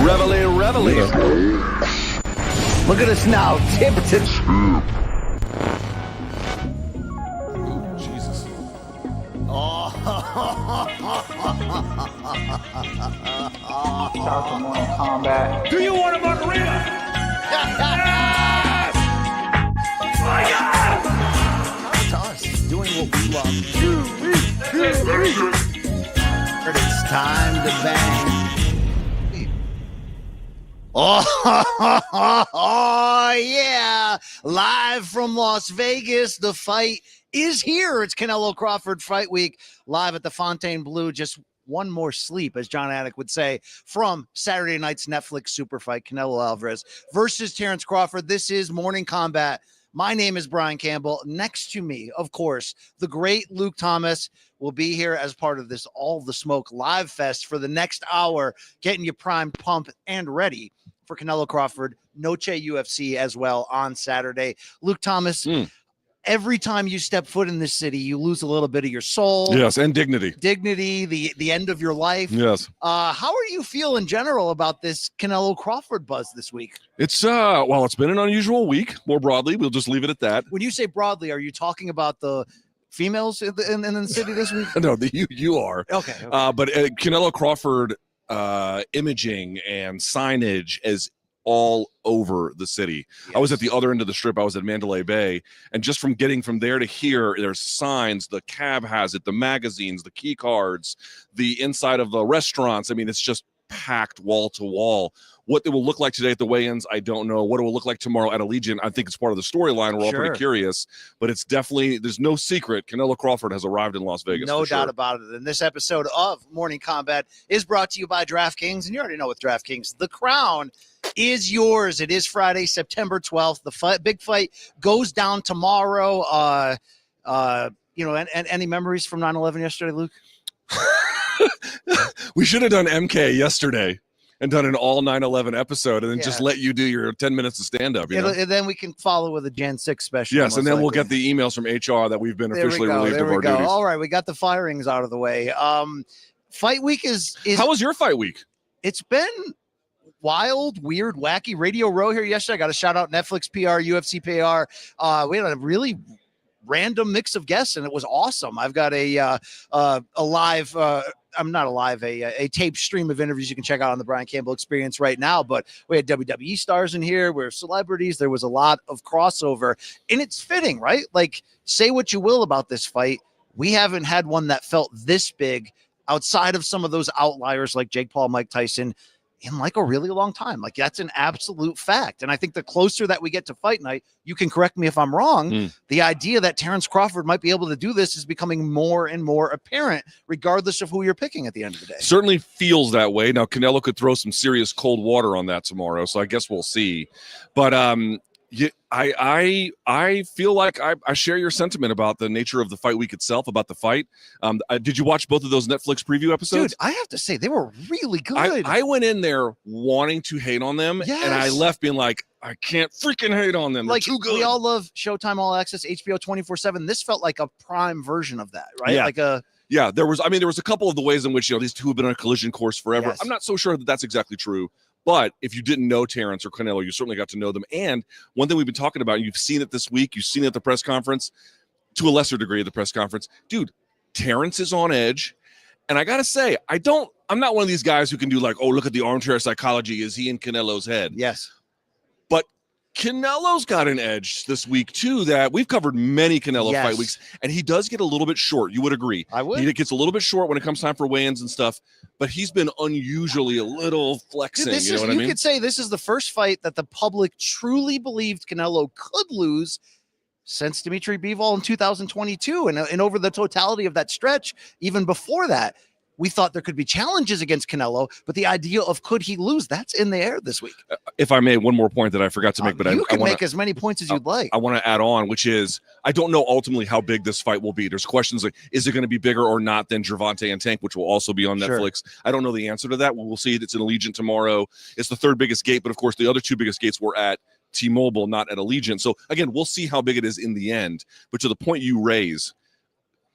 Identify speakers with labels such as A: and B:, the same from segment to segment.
A: Reveille.
B: Look at us now, tip to
A: Jesus.
C: Shout out to Morning Combat.
D: Do you want a margarita?
B: Yes! My God! Thomas doing what we love. It's time to bang. Oh, yeah. Live from Las Vegas. The fight is here. It's Canelo Crawford Fight Week live at the Fontainebleau. Just one more sleep, as John Anik would say, from Saturday night's Netflix super fight, Canelo Alvarez versus Terence Crawford. This is Morning Combat. My name is Brian Campbell. Next to me, of course, the great Luke Thomas will be here as part of this All the Smoke live fest for the next hour, getting you primed, pumped, and ready for Canelo Crawford, Noche UFC as well on Saturday. Luke Thomas, every time you step foot in this city, you lose a little bit of your soul.
A: Yes, and dignity.
B: Dignity, the end of your life.
A: Yes.
B: How are you feel in general about this Canelo Crawford buzz this week?
A: It's well, it's been an unusual week. More broadly, we'll just leave it at that.
B: When you say broadly, are you talking about the females in the city this week?
A: No, you are.
B: Okay.
A: But Canelo Crawford imaging and signage is all over the city. Yes. I was at the other end of the strip. I was at Mandalay Bay, and just from getting from there to here, there's signs, the cab has it, the magazines, the key cards, the inside of the restaurants. I mean, it's just packed wall to wall. What it will look like today at the weigh-ins, I don't know. What it will look like tomorrow at Allegiant, I think it's part of the storyline. We're all pretty curious, but it's definitely, there's no secret. Canelo Crawford has arrived in Las Vegas.
B: No doubt about it. And this episode of Morning Combat is brought to you by DraftKings, and you already know with DraftKings, the crown is yours. It is Friday, September 12th. The big fight goes down tomorrow. And any memories from 9/11 yesterday, Luke?
A: We should have done MK yesterday and done an all 9/11 episode and then just let you do your 10 minutes of stand-up.
B: And then we can follow with a Jan 6 special.
A: Yes, and then we'll get the emails from HR that we've been officially relieved of our duties.
B: All right, we got the firings out of the way. Fight week is
A: How was your fight week?
B: It's been wild, weird, wacky. Radio Row here yesterday. I got to shout out Netflix PR, UFC PR. We had a really random mix of guests, and it was awesome. I've got a live a tape stream of interviews you can check out on the Brian Campbell Experience right now. But we had WWE stars in here. We're celebrities. There was a lot of crossover, and it's fitting, right? Like, say what you will about this fight. We haven't had one that felt this big outside of some of those outliers like Jake Paul, Mike Tyson, in like a really long time. Like, that's an absolute fact. And I think the closer that we get to fight night, you can correct me if I'm wrong. The idea that Terence Crawford might be able to do this is becoming more and more apparent, regardless of who you're picking at the end of the day.
A: Certainly feels that way. Now, Canelo could throw some serious cold water on that tomorrow, so I guess we'll see. But I feel like I share your sentiment about the nature of the fight week itself, about the fight. Did you watch both of those Netflix preview episodes?
B: Dude, I have to say, they were really good.
A: I went in there wanting to hate on them, and I left being like, I can't freaking hate on them. They're too good.
B: We all love Showtime All Access, HBO 24/7. This felt like a prime version of that, right?
A: Yeah. There was a couple of the ways in which, these two have been on a collision course forever.
B: Yes.
A: I'm not so sure that that's exactly true. But if you didn't know Terence or Canelo, you certainly got to know them. And one thing we've been talking about, you've seen it this week, you've seen it at the press conference, to a lesser degree at the press conference. Dude, Terence is on edge. And I got to say, I'm not one of these guys who can do like, oh, look at the armchair psychology. Is he in Canelo's head?
B: Yes.
A: But Canelo's got an edge this week, too, that we've covered many Canelo fight weeks, and he does get a little bit short. You would agree.
B: I would.
A: He gets a little bit short when it comes time for weigh-ins and stuff, but he's been unusually a little flexing.
B: Dude, you could say this is the first fight that the public truly believed Canelo could lose since Dimitri Bivol in 2022. And over the totality of that stretch, even before that, we thought there could be challenges against Canelo, but the idea of could he lose, that's in the air this week.
A: If I may, one more point that I forgot to make, but
B: you can make as many points as you'd like.
A: I want to add on, which is, I don't know ultimately how big this fight will be. There's questions like, is it going to be bigger or not than Gervonta and Tank, which will also be on Netflix? I don't know the answer to that. We'll see. It's in Allegiant tomorrow. It's the third biggest gate, but of course the other two biggest gates were at T-Mobile, not at Allegiant. So again, we'll see how big it is in the end. But to the point you raise,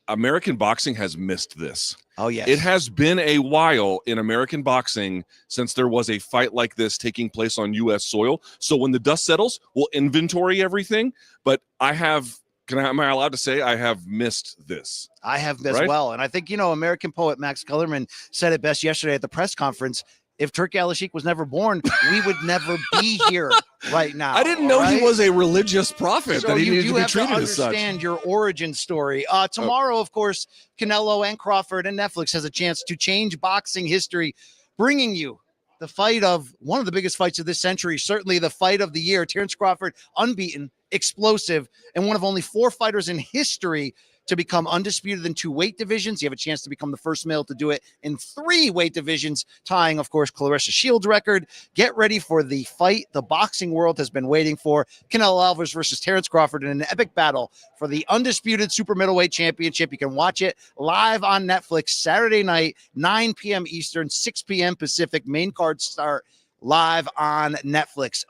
A: American boxing has missed this.
B: Oh, yes.
A: It has been a while in American boxing since there was a fight like this taking place on U.S. soil. So when the dust settles, we'll inventory everything. But am I allowed to say I have missed this?
B: I have as well. And I think, American poet Max Kellerman said it best yesterday at the press conference. If Turki Al-Sheikh was never born, we would never be here right now.
A: I didn't know he was a religious prophet,
B: so
A: that he needed to be
B: have
A: treated
B: to
A: as such.
B: understand your origin story. Tomorrow, of course, Canelo and Crawford and Netflix has a chance to change boxing history, bringing you the fight of one of the biggest fights of this century, certainly the fight of the year. Terence Crawford, unbeaten, explosive, and one of only 4 fighters in history to become undisputed in 2 weight divisions. You have a chance to become the first male to do it in 3 weight divisions, tying, of course, Clarissa Shields' record. Get ready for the fight the boxing world has been waiting for. Canelo Alvarez versus Terence Crawford in an epic battle for the undisputed super middleweight championship. You can watch it live on Netflix Saturday night, 9 p.m. Eastern, 6 p.m. Pacific. Main card start live on Netflix.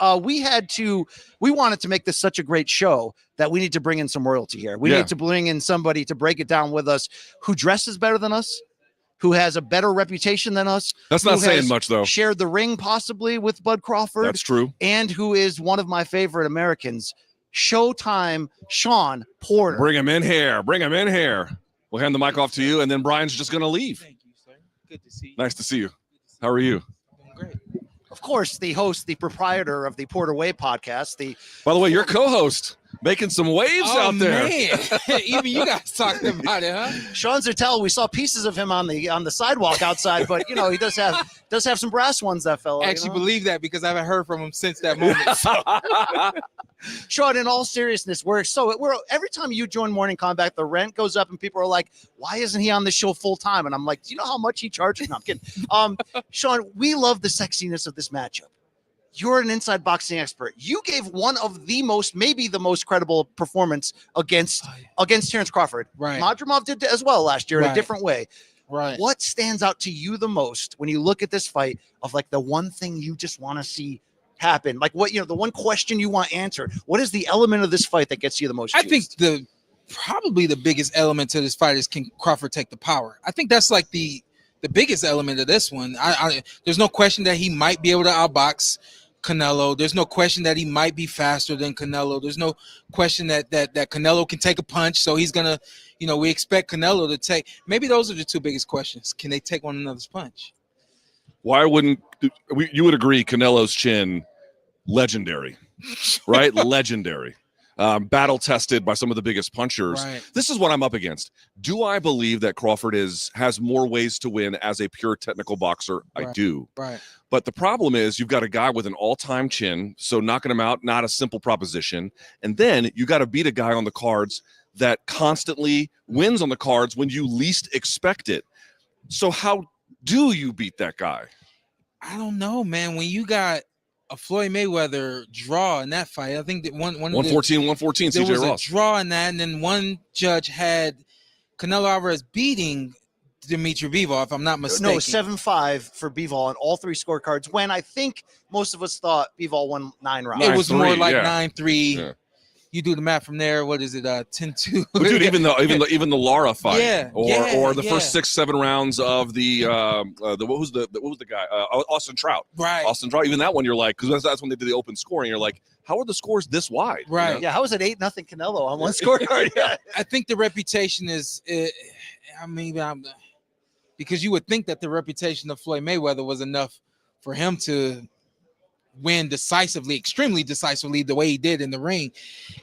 B: We wanted to make this such a great show that we need to bring in some royalty here. We need to bring in somebody to break it down with us who dresses better than us, who has a better reputation than us.
A: That's not saying much, though.
B: Shared the ring possibly with Bud Crawford.
A: That's true.
B: And who is one of my favorite Americans, Showtime Shawn Porter.
A: Bring him in here. We'll hand the mic off to you, and then Brian's just going to leave.
D: Thank you, sir. Good to see you.
A: Nice to see you. How are you?
D: Doing great.
B: Of course, the host, the proprietor of the Porter Way podcast.
A: By the way, your co-host making some waves out there.
D: Man. Even you guys talking about it, huh?
B: Shawn Zertel, we saw pieces of him on the sidewalk outside, but he does have some brass ones, that fellow.
D: I actually believe that because I haven't heard from him since that moment.
B: Shawn, in all seriousness, we're every time you join Morning Combat, the rent goes up and people are like, why isn't he on the show full time? And I'm like, do you know how much he charges? No, I'm kidding. Shawn, we love the sexiness of this matchup. You're an inside boxing expert. You gave one of the maybe the most credible performance against Terence Crawford.
D: Right.
B: Madrimov did as well last year in a different way.
D: Right.
B: What stands out to you the most when you look at this fight of like the one thing you just want to see happen? Like what, the one question you want answered. What is the element of this fight that gets you the most?
D: I think probably the biggest element to this fight is, can Crawford take the power? I think that's like the biggest element of this one. There's no question that he might be able to outbox Canelo. There's no question that he might be faster than Canelo. There's no question that Canelo can take a punch. So he's gonna, we expect Canelo to take. Maybe those are the 2 biggest questions. Can they take one another's punch?
A: Why wouldn't you would agree Canelo's chin, legendary, right? Legendary. Battle tested by some of the biggest punchers.
D: Right.
A: This is what I'm up against. Do I believe that Crawford has more ways to win as a pure technical boxer?
D: Right.
A: I do.
D: Right.
A: But the problem is you've got a guy with an all-time chin, so knocking him out, not a simple proposition. And then you got to beat a guy on the cards that constantly wins on the cards when you least expect it. So how do you beat that guy?
D: I don't know, man. When you got a Floyd Mayweather draw in that fight, I think that one
A: 114
D: there
A: CJ
D: was
A: Ross.
D: a draw in that, and then one judge had Canelo Alvarez beating Dimitri Bivol, if I'm not mistaken.
B: No, 7-5 for Bivol on all 3 scorecards, when I think most of us thought Bivol won 9 rounds.
D: It was more like
A: 9-3.
D: 9-3.
A: Yeah.
D: You do the math from there. What is it? 10-2.
A: Dude, even the Lara fight, or the
D: yeah.
A: first 6-7 rounds of the what was the guy? Austin Trout.
D: Right.
A: Austin Trout. Even that one, you're like, because that's when they did the open scoring. You're like, how are the scores this wide?
D: Right.
B: Yeah, how is it 8-0 Canelo on one scorecard? Yeah.
D: I think the reputation is. Because you would think that the reputation of Floyd Mayweather was enough for him to win decisively, extremely decisively, the way he did in the ring.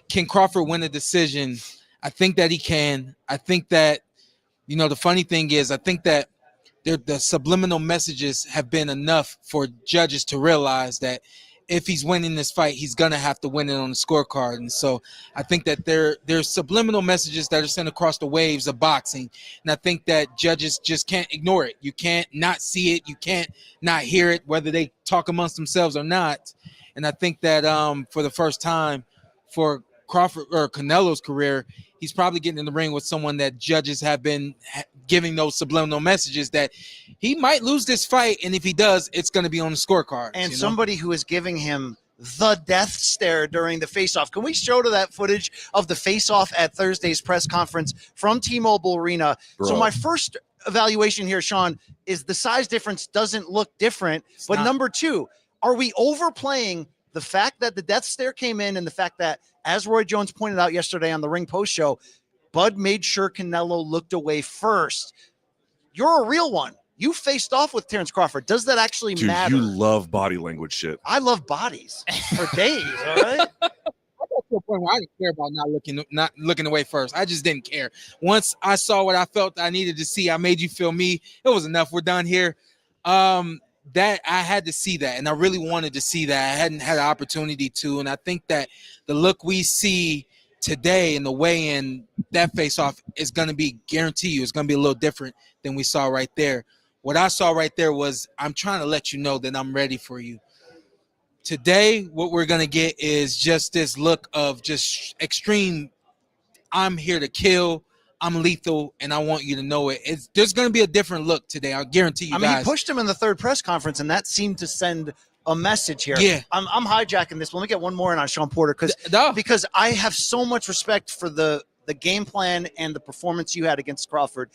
D: Can Crawford win a decision? I think that he can. I think that, the funny thing is, I think that the subliminal messages have been enough for judges to realize that if he's winning this fight, he's going to have to win it on the scorecard. And so I think that there's subliminal messages that are sent across the waves of boxing. And I think that judges just can't ignore it. You can't not see it. You can't not hear it, whether they talk amongst themselves or not. And I think that for the first time for Crawford or Canelo's career, he's probably getting in the ring with someone that judges have been giving those subliminal messages that he might lose this fight, and if he does, it's going to be on the scorecard.
B: And somebody who is giving him the death stare during the face-off. Can we show to that footage of the face-off at Thursday's press conference from T-Mobile Arena?
A: Bro.
B: So my first evaluation here, Shawn, is the size difference doesn't look different. But number two, are we overplaying the fact that the death stare came in and the fact that, as Roy Jones pointed out yesterday on the Ring Post show, Bud made sure Canelo looked away first? You're a real one. You faced off with Terence Crawford. Does that actually matter?
A: You love body language shit.
B: I love bodies for days, all right?
D: I got to a point where I didn't care about not looking away first. I just didn't care. Once I saw what I felt I needed to see, I made you feel me. It was enough. We're done here. That I had to see that, and I really wanted to see that. I hadn't had an opportunity to, and I think that the look we see today in the weigh-in, that face-off is going to be, guarantee you, it's going to be a little different than we saw right there. What I saw right there was, I'm trying to let you know that I'm ready for you. Today, what we're going to get is just this look of just extreme, I'm here to kill, I'm lethal, and I want you to know it. There's going to be a different look today. I'll guarantee you guys.
B: He pushed him in the third press conference, and that seemed to send a message here.
D: Yeah.
B: I'm hijacking this. Let me get one more in on Shawn Porter because I have so much respect for the game plan and the performance you had against Crawford.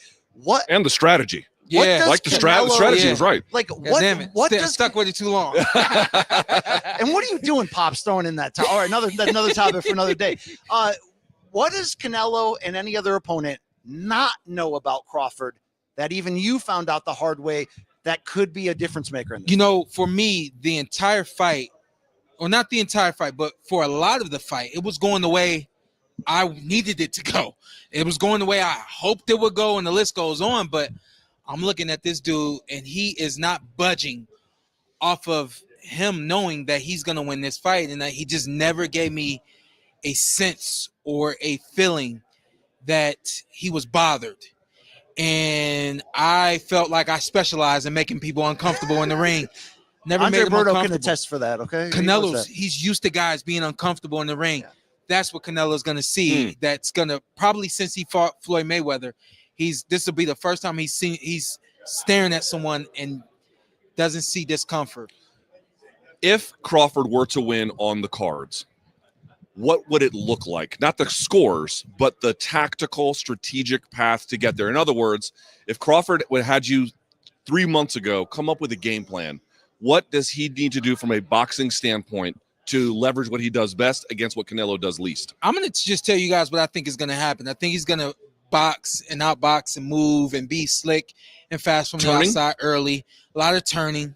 A: And the strategy.
D: Yeah,
A: like the strategy was right.
B: Like
D: damn it.
B: What does
D: stuck with it too long?
B: And what are you doing, Pops? Throwing in that time? All right, another topic for another day. What does Canelo and any other opponent not know about Crawford that even you found out the hard way that could be a difference maker in this?
D: You know, for me, the entire fight, or not the entire fight, but for a lot of the fight, it was going the way I needed it to go. It was going the way I hoped it would go, and the list goes on. But I'm looking at this dude, and he is not budging off of him knowing that he's going to win this fight, and that he just never gave me a sense or a feeling that he was bothered. And I felt like I specialize in making people uncomfortable in the ring. Never
B: Andre
D: made him
B: Berto
D: uncomfortable.
B: can attest for that, okay?
D: He's used to guys being uncomfortable in the ring.
B: Yeah.
D: That's what Canelo's going to see. That's going to, probably since he fought Floyd Mayweather, this will be the first time he's staring at someone and doesn't see discomfort.
A: If Crawford were to win on the cards, what would it look like? Not the scores, but the tactical, strategic path to get there. In other words, if Crawford had you 3 months ago come up with a game plan, what does he need to do from a boxing standpoint to leverage what he does best against what Canelo does least?
D: I'm going to just tell you guys what I think is going to happen. I think he's going to box and outbox and move and be slick and fast from the outside early. A lot of turning.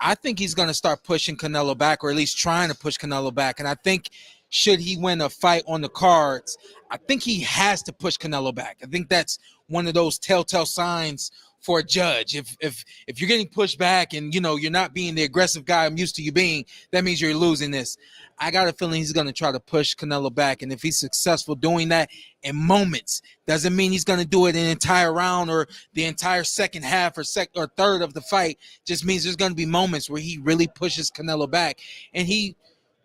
D: I think he's going to start pushing Canelo back, or at least trying to push Canelo back. And I think should he win a fight on the cards, I think he has to push Canelo back. I think that's one of those telltale signs for a judge. If you're getting pushed back and, you know, you're not being the aggressive guy I'm used to you being, that means you're losing this. I got a feeling he's going to try to push Canelo back. And if he's successful doing that in moments, doesn't mean he's going to do it an entire round or the entire second half or third of the fight. Just means there's going to be moments where he really pushes Canelo back. And he,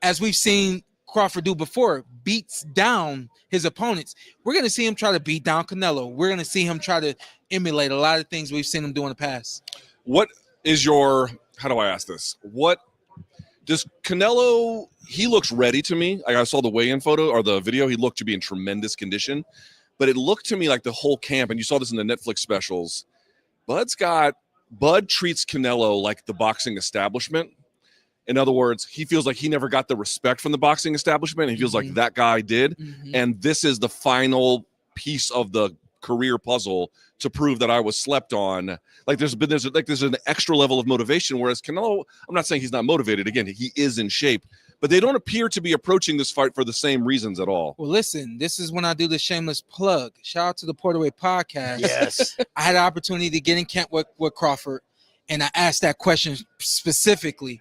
D: as we've seen Crawford do before, beats down his opponents. We're going to see him try to beat down Canelo. We're going to see him try to emulate a lot of things we've seen him do in the past.
A: What is your, how do I ask this? What does Canelo, he looks ready to me. I saw the weigh-in photo or the video. He looked to be in tremendous condition, but it looked to me like the whole camp, and you saw this in the Netflix specials, Bud treats Canelo like the boxing establishment. In other words, he feels like he never got the respect from the boxing establishment. He feels like that guy did. And this is the final piece of the career puzzle to prove that I was slept on. Like there's an extra level of motivation. Whereas Canelo, I'm not saying he's not motivated. Again, he is in shape, but they don't appear to be approaching this fight for the same reasons at all.
D: Well, listen, this is when I do the shameless plug. Shout out to the Porterway podcast.
B: Yes.
D: I had an opportunity to get in camp with Crawford, and I asked that question specifically.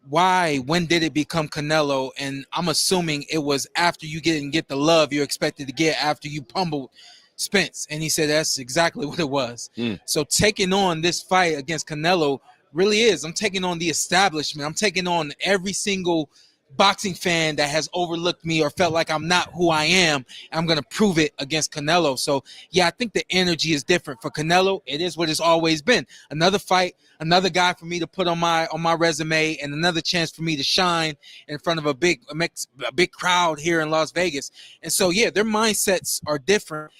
D: Why? When did it become Canelo? And I'm assuming it was after you didn't get the love you expected to get after you pummeled Spence. And he said that's exactly what it was. So taking on this fight against Canelo really is. I'm taking on the establishment. I'm taking on every single boxing fan that has overlooked me or felt like I'm not who I am. I'm going to prove it against Canelo. So, yeah, I think the energy is different. For Canelo, it is what it's always been. Another fight, another guy for me to put on my resume, and another chance for me to shine in front of a big crowd here in Las Vegas. And so, yeah, their mindsets are different.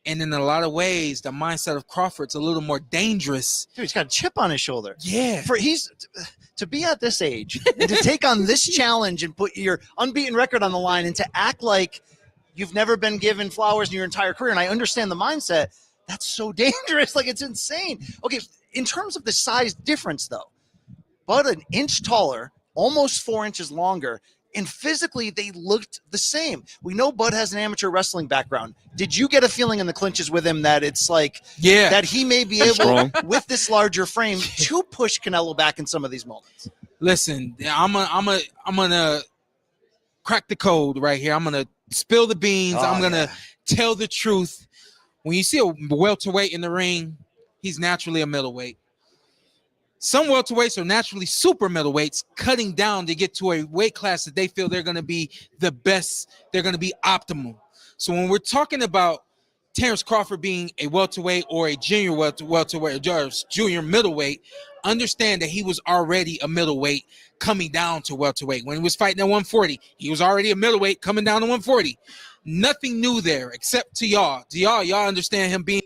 D: And in a lot of ways, the mindset of Crawford's a little more dangerous.
B: Dude, he's got a chip on his shoulder.
D: Yeah.
B: To be at this age and to take on this challenge and put your unbeaten record on the line and to act like you've never been given flowers in your entire career. And I understand the mindset. That's so dangerous. Like, it's insane. Okay, in terms of the size difference, though, Bud an inch taller, almost 4 inches longer, and physically they looked the same. We know Bud has an amateur wrestling background. Did you get a feeling in the clinches with him that it's like, that he may be able, with this larger frame, to push Canelo back in some of these moments?
D: Listen, I'm gonna crack the code right here. I'm gonna spill the beans. I'm gonna tell the truth. When you see a welterweight in the ring, he's naturally a middleweight. Some welterweights are naturally super middleweights, cutting down to get to a weight class that they feel they're going to be the best, they're going to be optimal. So when we're talking about Terence Crawford being a welterweight or a junior welterweight or junior middleweight, understand that he was already a middleweight coming down to welterweight. When he was fighting at 140, he was already a middleweight coming down to 140. Nothing new there except to y'all. Y'all understand him being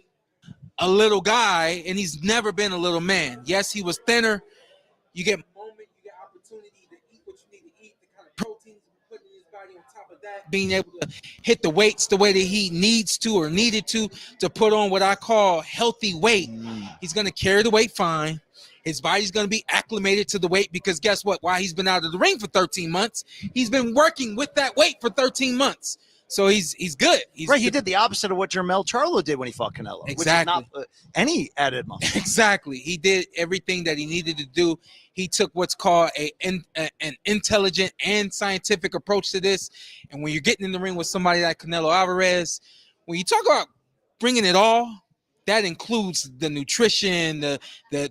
D: a little guy, and he's never been a little man. Yes, he was thinner. You get moment, you get opportunity to eat what you need to eat, the kind of proteins you put in his body on top of that, being able to hit the weights the way that he needs to or needed to put on what I call healthy weight. He's going to carry the weight fine. His body's going to be acclimated to the weight because guess what? While he's been out of the ring for 13 months, he's been working with that weight for 13 months. So he's good.
B: He did the opposite of what Jermell Charlo did when he fought Canelo.
D: Exactly.
B: Which is not any added muscle.
D: Exactly. He did everything that he needed to do. He took what's called an intelligent and scientific approach to this. And when you're getting in the ring with somebody like Canelo Alvarez, when you talk about bringing it all, that includes the nutrition,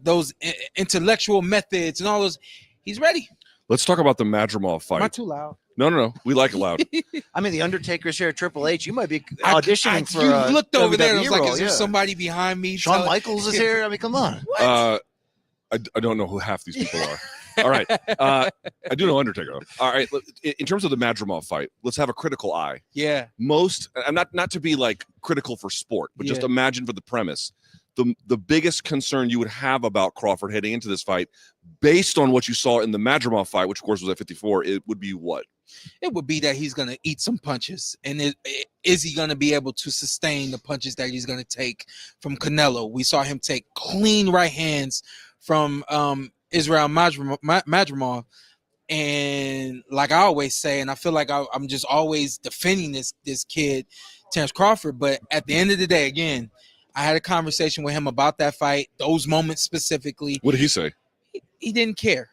D: those intellectual methods and all those. He's ready.
A: Let's talk about the Madrimov fight.
D: Am I too loud?
A: No. We like it loud.
B: I mean, the Undertaker's here at Triple H. You might be auditioning for.
D: You looked over there and I was like,
B: role,
D: is there somebody behind me?
B: Shawn Michaels is here. I mean, come on.
D: What?
A: I don't know who half these people are. All right. I do know Undertaker. All right. In terms of the Madrimov fight, let's have a critical eye.
D: Yeah.
A: I'm not to be like critical for sport, but just imagine for the premise. The biggest concern you would have about Crawford heading into this fight, based on what you saw in the Madrimov fight, which of course was at 54, it would be what?
D: It would be that he's going to eat some punches. And is he going to be able to sustain the punches that he's going to take from Canelo? We saw him take clean right hands from Israel Madrimov. And like I always say, and I feel like I'm just always defending this kid, Terence Crawford. But at the end of the day, again, I had a conversation with him about that fight, those moments specifically.
A: What did he say?
D: He didn't care.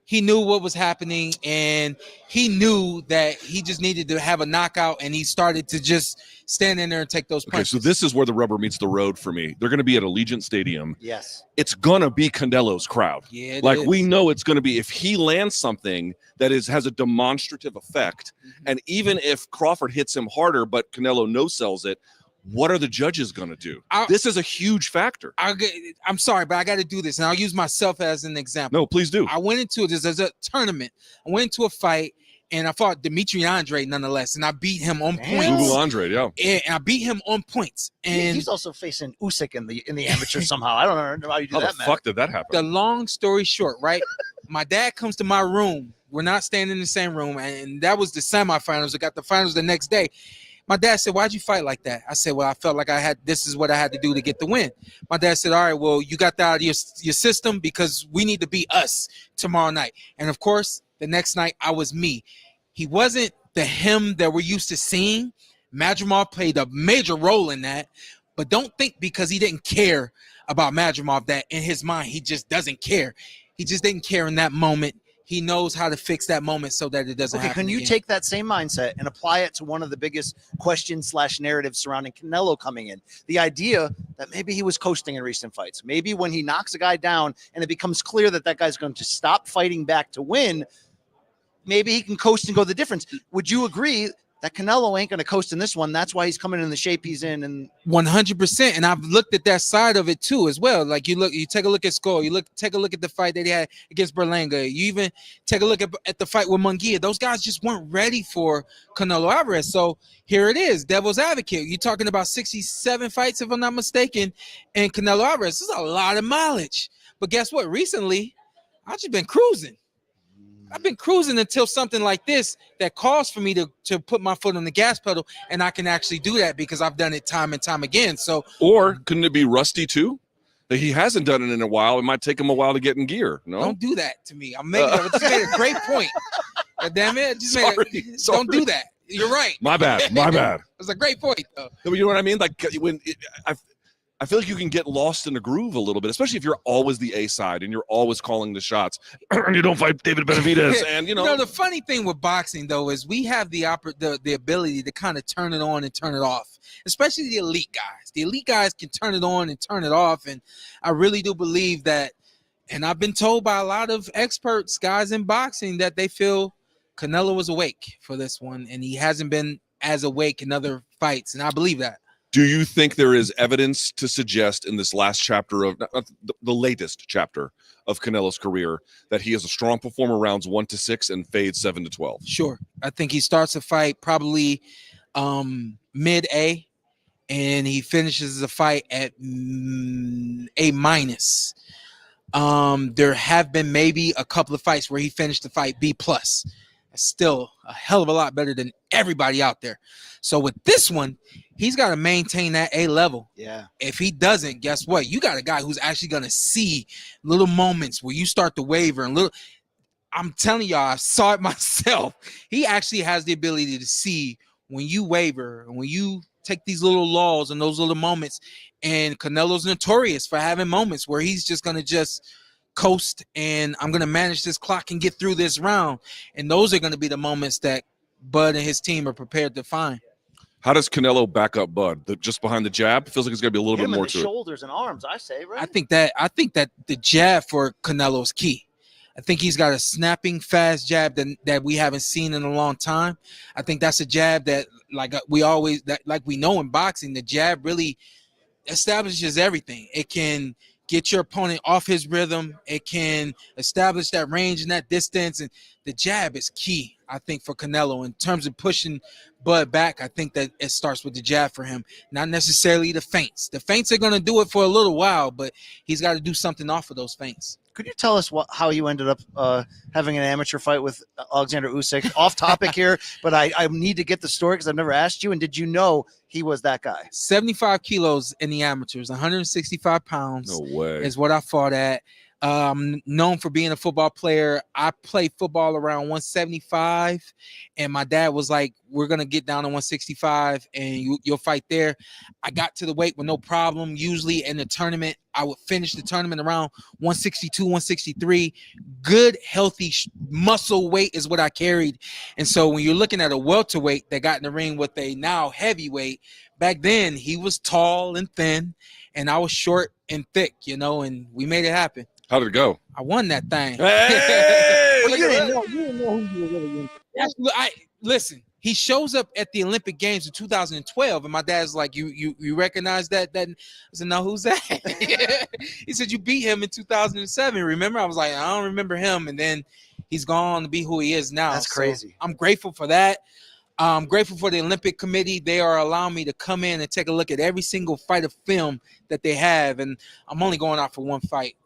D: He knew what was happening, and he knew that he just needed to have a knockout, and he started to just stand in there and take those punches.
A: Okay, so this is where the rubber meets the road for me. They're going to be at Allegiant Stadium.
B: Yes.
A: It's going to be Canelo's crowd.
D: Yeah,
A: we know it's going to be, if he lands something that has a demonstrative effect, and even if Crawford hits him harder, but Canelo no-sells it, what are the judges going to do? This is a huge factor.
D: I'm sorry, but I got to do this. And I'll use myself as an example.
A: No, please do.
D: I went into this as a tournament. I went into a fight, and I fought Dimitri Andre nonetheless, and I beat him on points.
A: Google Andre, yeah.
D: And I beat him on points. And
B: he's also facing Usyk in the amateur somehow. I don't know how you do that, man.
A: How the fuck did that happen?
D: The long story short, right? My dad comes to my room. We're not staying in the same room, and that was the semifinals. I got the finals the next day. My dad said, why'd you fight like that? I said, well, I felt like this is what I had to do to get the win. My dad said, all right, well, you got that out of your system because we need to be us tomorrow night. And of course, the next night I was me. He wasn't the him that we're used to seeing. Madrimov played a major role in that, but don't think because he didn't care about Madrimov that in his mind, he just doesn't care. He just didn't care in that moment. He knows how to fix that moment so that it doesn't happen.
B: Can you take that same mindset and apply it to one of the biggest questions/narratives surrounding Canelo coming in? The idea that maybe he was coasting in recent fights. Maybe when he knocks a guy down and it becomes clear that that guy's going to stop fighting back to win, maybe he can coast and go the difference. Would you agree that Canelo ain't going to coast in this one? That's why he's coming in the shape he's in. And
D: 100%. And I've looked at that side of it too, as well. Like you take a look at Skull, take a look at the fight that he had against Berlanga. You even take a look at the fight with Munguia. Those guys just weren't ready for Canelo Alvarez. So here it is, devil's advocate. You're talking about 67 fights, if I'm not mistaken, and Canelo Alvarez. This is a lot of mileage. But guess what? Recently, I've just been cruising. I've been cruising until something like this that calls for me to put my foot on the gas pedal, and I can actually do that because I've done it time and time again. So,
A: or couldn't it be rusty too? That he hasn't done it in a while. It might take him a while to get in gear. No,
D: don't do that to me. I just made a great point. God damn it!
A: Sorry.
D: Don't do that. You're right.
A: My bad. My bad.
D: It was a great point, though.
A: You know what I mean? Like I feel like you can get lost in a groove a little bit, especially if you're always the A side and you're always calling the shots. And you don't fight David Benavidez. And
D: you know, the funny thing with boxing though is we have the ability to kind of turn it on and turn it off, especially the elite guys. The elite guys can turn it on and turn it off, and I really do believe that. And I've been told by a lot of experts, guys in boxing, that they feel Canelo was awake for this one, and he hasn't been as awake in other fights, and I believe that.
A: Do you think there is evidence to suggest in this last chapter of the latest chapter of Canelo's career that he is a strong performer rounds 1 to 6 and fades 7 to 12?
D: Sure. I think he starts a fight probably mid A, and he finishes the fight at A minus. There have been maybe a couple of fights where he finished the fight B plus. That's still a hell of a lot better than everybody out there. So with this one, he's got to maintain that A level.
B: Yeah.
D: If he doesn't, guess what? You got a guy who's actually going to see little moments where you start to waver and little. I'm telling y'all, I saw it myself. He actually has the ability to see when you waver and when you take these little lulls and those little moments. And Canelo's notorious for having moments where he's just going to just coast and I'm going to manage this clock and get through this round. And those are going to be the moments that Bud and his team are prepared to find.
A: How does Canelo back up Bud? Just behind the jab? Feels like it's going to be a little bit more to it.
B: Shoulders and arms, I say, right?
D: I think that the jab for Canelo is key. I think he's got a snapping, fast jab that we haven't seen in a long time. I think that's a jab that, like we know in boxing, the jab really establishes everything. It can get your opponent off his rhythm. It can establish that range and that distance, and the jab is key, I think, for Canelo in terms of pushing Bud back. I think that it starts with the jab for him, not necessarily the feints. The feints are going to do it for a little while, but he's got to do something off of those feints.
B: Could you tell us how you ended up having an amateur fight with Alexander Usyk? Off topic here, but I need to get the story because I've never asked you. And did you know he was that guy?
D: 75 kilos in the amateurs, 165 pounds.
A: No way.
D: Is what I fought at. Known for being a football player. I played football around 175, and my dad was like, we're going to get down to 165 and you'll fight there. I got to the weight with no problem. Usually in the tournament, I would finish the tournament around 162, 163. Good, healthy muscle weight is what I carried. And so when you're looking at a welterweight that got in the ring with a now heavyweight, back then he was tall and thin, and I was short and thick, and we made it happen.
A: How did it go?
D: I won that thing.
A: Hey!
B: Well, you didn't know who you were really in.
D: Listen, he shows up at the Olympic Games in 2012, and my dad's like, you recognize that? I said, no, who's that? He said, you beat him in 2007. Remember? I was like, I don't remember him. And then he's gone to be who he is now.
B: That's crazy.
D: I'm grateful for that. I'm grateful for the Olympic Committee. They are allowing me to come in and take a look at every single fight of film that they have. And I'm only going out for one fight.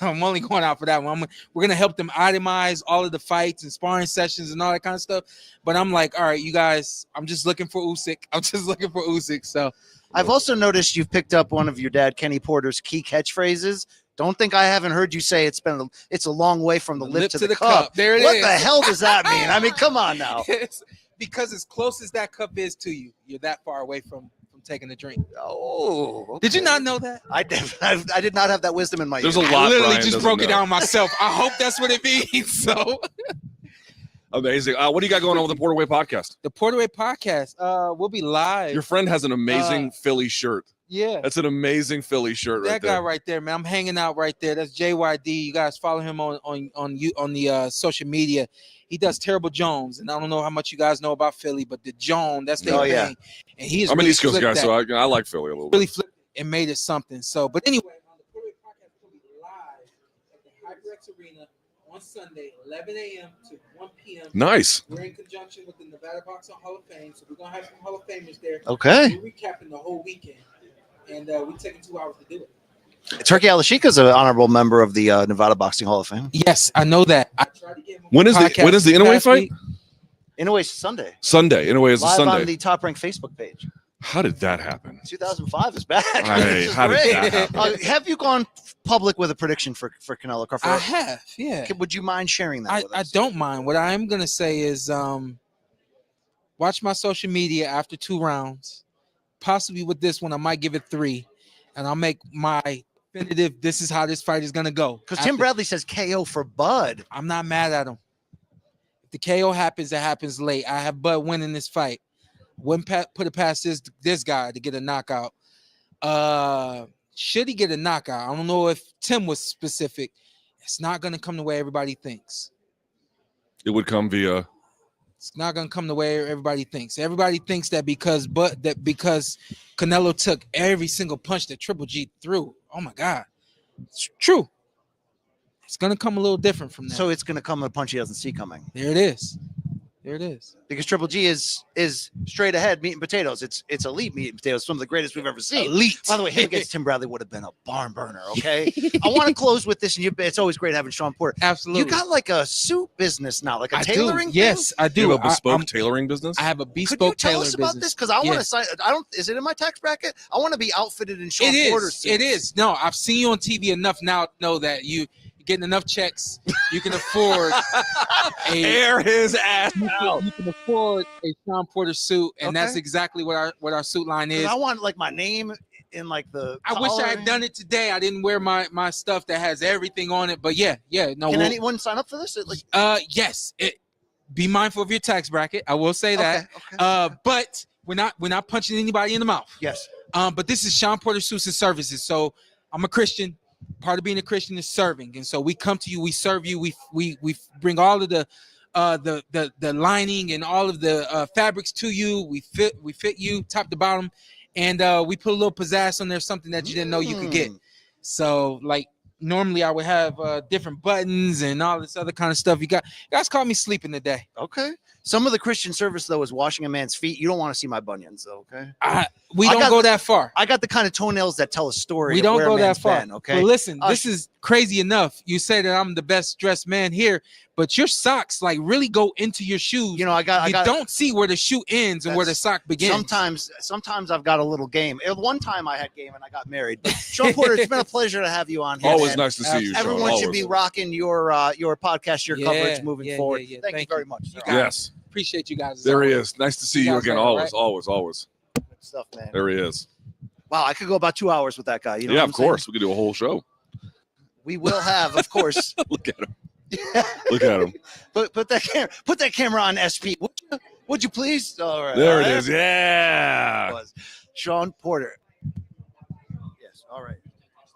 D: I'm only going out for that one. We're going to help them itemize all of the fights and sparring sessions and all that kind of stuff. But I'm like, all right, you guys, I'm just looking for Usyk. So
B: I've also noticed you've picked up one of your dad, Kenny Porter's key catchphrases. Don't think I haven't heard you say it's a long way from the lip to the cup.
D: There it is.
B: What the hell does that mean? I mean, come on now.
D: Because as close as that cup is to you, you're that far away from taking a drink.
B: Oh, okay.
D: Did you not know that?
B: I did not have that wisdom in my
A: There's
B: ear.
A: a lot.
D: I literally
A: Brian
D: just broke it down myself. I hope that's what it means. So
A: Amazing. What do you got going on with the Porterweight podcast?
D: The Porterweight podcast. We'll be live.
A: Your friend has an amazing Philly shirt.
D: Yeah.
A: That's an amazing Philly shirt right there.
D: That guy right there, man. I'm hanging out right there. That's JYD. You guys follow him on the social media. He does Terrible Jones, and I don't know how much you guys know about Philly, but the Joan, that's their thing.
B: Yeah.
D: And he is
A: I'm
D: really
A: an East Coast guy,
D: that.
A: so I like Philly a little
D: Really
A: bit.
D: flipped and made it something. So, but anyway, on the Porterweight podcast, we'll be live at the HyperX Arena on Sunday, 11 a.m. to 1 p.m.
A: Nice.
D: We're in conjunction with the Nevada Boxing Hall of Fame, so we're gonna have some Hall of Famers there.
B: Okay.
D: We're recapping the whole weekend, and we're taking 2 hours to do it.
B: Turkey Alashika is an honorable member of the Nevada Boxing Hall of Fame.
D: Yes, I know that. I tried to get him on
A: When is the Inoue
D: last
A: fight?
D: week.
B: Inoue Sunday.
A: Sunday. Inoue is a
B: Live
A: Sunday.
B: on the Top Rank Facebook page.
A: How did that happen?
B: 2005 is back.
A: Hey, how did that happen?
B: Have you gone public with a prediction for Canelo Crawford?
D: I have, yeah.
B: Would you mind sharing that with
D: I
B: us?
D: don't mind. What I am gonna say is watch my social media after 2 rounds. Possibly with this one, I might give it 3, and I'll make my definitive. This is how this fight is gonna go.
B: Because Tim Bradley says KO for Bud.
D: I'm not mad at him. If the KO happens, it happens late. I have Bud winning this fight. Wouldn't put it past this guy to get a knockout. Should he get a knockout? I don't know if Tim was specific. It's not gonna come the way everybody thinks.
A: It would come via.
D: It's not gonna come the way everybody thinks. Everybody thinks that because Canelo took every single punch that Triple G threw. Oh my God, it's true. It's gonna come a little different from that.
B: So it's going to come a punch he doesn't see coming.
D: There it is. There it is.
B: Because Triple G is straight ahead meat and potatoes. It's elite meat and potatoes. Some of the greatest we've ever seen.
D: Elite.
B: By the way, him against Tim Bradley would have been a barn burner. Okay. I want to close with this, and it's always great having Shawn Porter.
D: Absolutely.
B: You got like a suit business now, like a tailoring.
D: Yes, I do.
A: You have a bespoke
D: I'm-
A: tailoring business?
D: I have a
B: Could
D: bespoke
B: you tell
D: tailoring
B: us about
D: business.
B: this? Because I want to
D: Yes.
B: sign. I don't. Is it in my tax bracket? I want to be outfitted in Shawn Porter suits.
D: It is. No, I've seen you on TV enough now to know that you're getting enough checks. You can afford
A: Air his ass out.
D: You can afford a Shawn Porter suit, and that's
B: Okay.
D: exactly what our suit line
B: 'Cause
D: is.
B: I want like my name in like the.
D: I wish I
B: collar.
D: had done it today. I didn't wear my stuff that has everything on it, but yeah. No.
B: Can anyone sign up for this?
D: Yes. Be mindful of your tax bracket. I will say that.
B: Okay.
D: But we're not punching anybody in the mouth.
B: Yes.
D: But this is Shawn Porter Suits and Services. So I'm a Christian. Part of being a Christian is serving, and so we come to you, we serve you, we bring all of the lining and all of the fabrics to you. We fit you top to bottom, and we put a little pizzazz on there, something that you didn't know you could get. So like normally I would have different buttons and all this other kind of stuff. You guys caught me sleeping today.
B: Okay. Some of the Christian service though is washing a man's feet. You don't want to see my bunions though. Okay.
D: We don't go that far.
B: I got the kind of toenails that tell a story.
D: We
B: of
D: don't
B: where a
D: go that
B: man's
D: far.
B: been, okay.
D: But listen, this is crazy enough. You say that I'm the best dressed man here, but your socks like really go into your shoes.
B: You know, I
D: don't see where the shoe ends and where the sock begins.
B: Sometimes I've got a little game. One time I had game and I got married. But Shawn Porter, it's been a pleasure to have you on here.
A: Always
B: man.
A: nice to see you, Shawn.
B: Everyone should
A: Always.
B: be rocking your podcast, your coverage moving forward.
D: Yeah.
B: Thank you very much. Sir.
A: Yes.
D: Appreciate you guys.
A: There he is. Nice to see you
D: guys
A: again.
D: later,
A: Always.
B: Good stuff, man.
A: There he is.
B: Wow, I could go about 2 hours with that guy. You know
A: Yeah,
B: what
A: of
B: I'm saying?
A: course. We could do a whole show.
B: We will have, of course.
A: Look at him. Look at him.
B: Put that camera on SP. Would you please? All right.
A: There it
B: all right.
A: is. Yeah.
B: Was Shawn Porter. Yes. All right.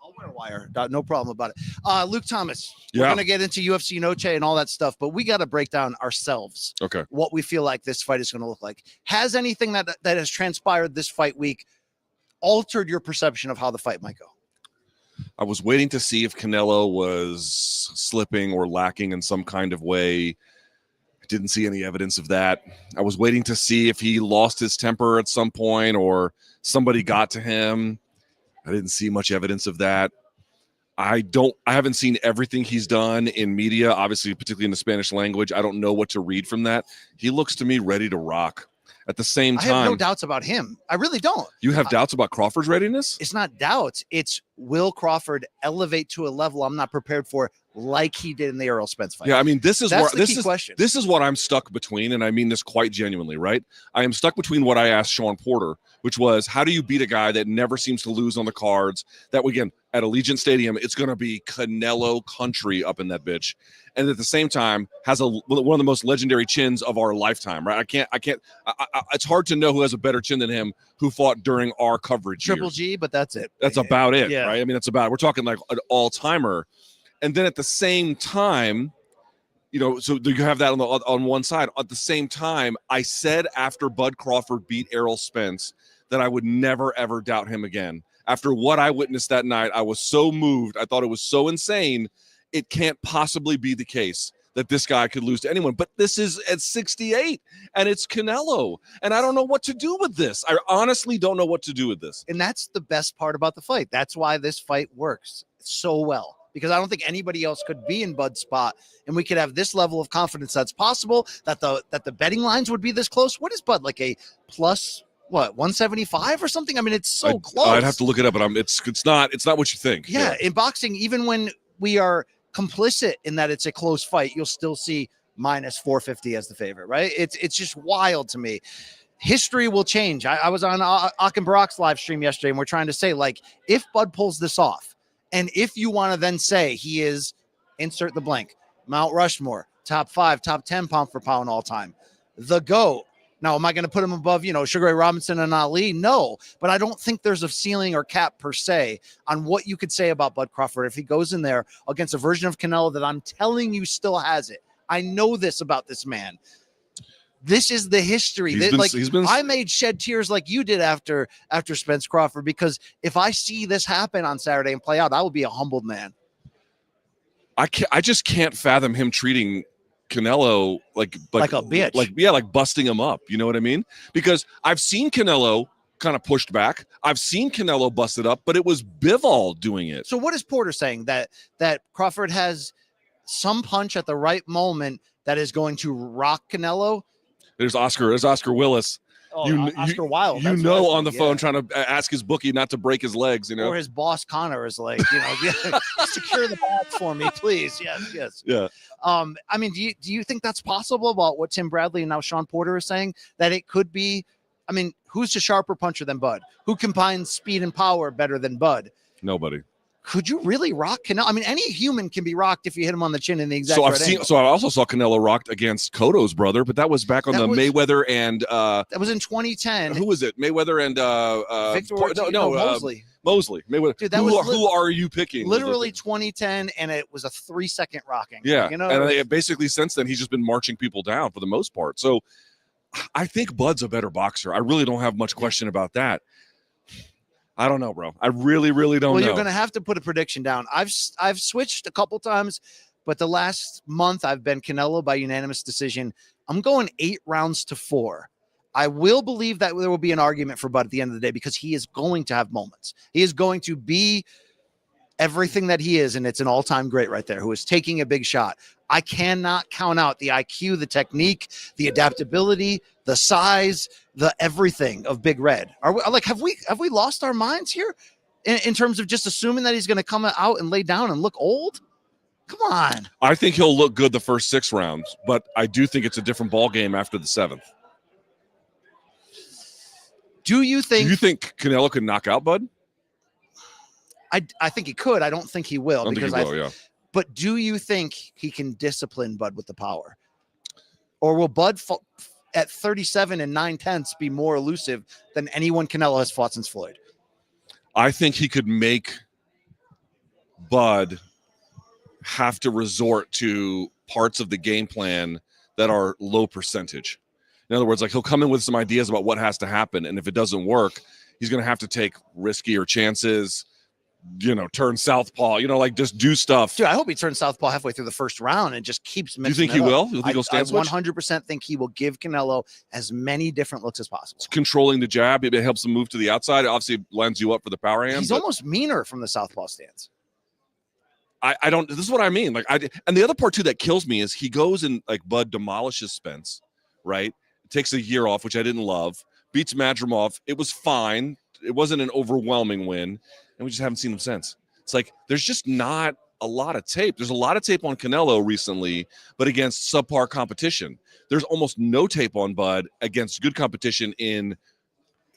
B: I'll wear a wire. No problem about it. Luke Thomas. We're
A: Yeah.
B: gonna get into UFC Noche and all that stuff, but we got to break down ourselves
A: Okay.
B: what we feel like this fight is going to look like. Has anything that has transpired this fight week altered your perception of how the fight might go?
A: I was waiting to see if Canelo was slipping or lacking in some kind of way. I didn't see any evidence of that. I was waiting to see if he lost his temper at some point or somebody got to him. I didn't see much evidence of that. I haven't seen everything he's done in media, obviously, particularly in the Spanish language. I don't know what to read from that. He looks to me ready to rock. At the same time,
B: I have no doubts about him. I really don't.
A: You have doubts about Crawford's readiness?
B: It's not doubts. It's will Crawford elevate to a level I'm not prepared for, like he did in the Errol Spence fight?
A: Yeah, I mean, this is
B: question.
A: This is what I'm stuck between, and I mean this quite genuinely, right? I am stuck between what I asked Shawn Porter, which was, how do you beat a guy that never seems to lose on the cards? That again, at Allegiant Stadium, it's going to be Canelo country up in that bitch. And at the same time, has one of the most legendary chins of our lifetime, right? It's hard to know who has a better chin than him who fought during our coverage.
B: Triple
A: years.
B: G, but that's it.
A: That's about it,
B: Yeah.
A: right? I mean, we're talking like an all-timer. And then at the same time, so you have that on one side. At the same time, I said after Bud Crawford beat Errol Spence that I would never, ever doubt him again. After what I witnessed that night, I was so moved. I thought it was so insane. It can't possibly be the case that this guy could lose to anyone. But this is at 68, and it's Canelo. And I don't know what to do with this. I honestly don't know what to do with this.
B: And that's the best part about the fight. That's why this fight works so well. Because I don't think anybody else could be in Bud's spot, and we could have this level of confidence that's possible, that the betting lines would be this close. What is Bud, like a plus 175 or something? I mean, it's so close.
A: I'd have to look it up, but it's not what you think.
B: Yeah, in boxing, even when we are complicit in that it's a close fight, you'll still see minus 450 as the favorite, right? It's just wild to me. History will change. I was on Akin Barak's live stream yesterday, and we're trying to say, like, if Bud pulls this off, and if you want to then say he is, insert the blank, Mount Rushmore, top 5, top 10 pound for pound all time, the GOAT. Now, am I going to put him above, Sugar Ray Robinson and Ali? No, but I don't think there's a ceiling or cap per se on what you could say about Bud Crawford if he goes in there against a version of Canelo that I'm telling you still has it. I know this about this man. This is the history. I made shed tears like you did after Spence Crawford, because if I see this happen on Saturday and play out, I will be a humbled man.
A: I just can't fathom him treating Canelo like
B: a bitch.
A: Like busting him up. You know what I mean? Because I've seen Canelo kind of pushed back. I've seen Canelo busted up, but it was Bivol doing it.
B: So what is Porter saying? That Crawford has some punch at the right moment that is going to rock Canelo?
A: There's Oscar Willis.
B: Oh, Oscar Wilde.
A: On the phone trying to ask his bookie not to break his legs,
B: Or his boss Connor is like, secure the bag for me, please. Yes.
A: Yeah.
B: I mean, do you think that's possible about what Tim Bradley and now Shawn Porter is saying? That it could be, I mean, who's a sharper puncher than Bud? Who combines speed and power better than Bud?
A: Nobody.
B: Could you really rock Canelo? I mean, any human can be rocked if you hit him on the chin in the exact angle.
A: So I also saw Canelo rocked against Cotto's brother, but that was back on Mayweather and
B: that was in 2010.
A: Who was it? Mayweather and
B: Victor Mosley.
A: Mosley. Mayweather.
B: Dude,
A: who are you picking?
B: Literally 2010, and it was a 3-second rocking.
A: Yeah, and basically since then he's just been marching people down for the most part. So I think Bud's a better boxer. I really don't have much question about that. I don't know, bro. I really, really don't know.
B: Well, you're going to have to put a prediction down. I've switched a couple times, but the last month I've been Canelo by unanimous decision. I'm going 8 rounds to 4. I will believe that there will be an argument for Bud at the end of the day, because he is going to have moments. He is going to be everything that he is, and it's an all-time great right there, who is taking a big shot. I cannot count out the IQ, the technique, the adaptability, the size, the everything of Big Red. Are we like, have we lost our minds here in terms of just assuming that he's going to come out and lay down and look old? Come on.
A: I think he'll look good the first 6 rounds, but I do think it's a different ball game after the 7th.
B: Do you think
A: Canelo could knock out Bud?
B: I think he could. I don't think he will.
A: Yeah.
B: But do you think he can discipline Bud with the power? Or will Bud at 37 and 9/10 be more elusive than anyone Canelo has fought since Floyd?
A: I think he could make Bud have to resort to parts of the game plan that are low percentage. In other words, like, he'll come in with some ideas about what has to happen, and if it doesn't work, he's going to have to take riskier chances, turn southpaw, like just do stuff.
B: Dude, I hope he turns southpaw halfway through the first round and just keeps mixing.
A: Do you think he will? You think he'll stand switch?
B: I 100% think he will give Canelo as many different looks as possible.
A: It's controlling the jab. It helps him move to the outside. It obviously lines you up for the power hand.
B: He's almost meaner from the southpaw stance.
A: I don't. This is what I mean. And the other part too that kills me is he goes and, like, Bud demolishes Spence, right? Takes a year off, which I didn't love. Beats Madrimov. It was fine. It wasn't an overwhelming win. And we just haven't seen him since. It's like there's just not a lot of tape. There's a lot of tape on Canelo recently, but against subpar competition. There's almost no tape on Bud against good competition in,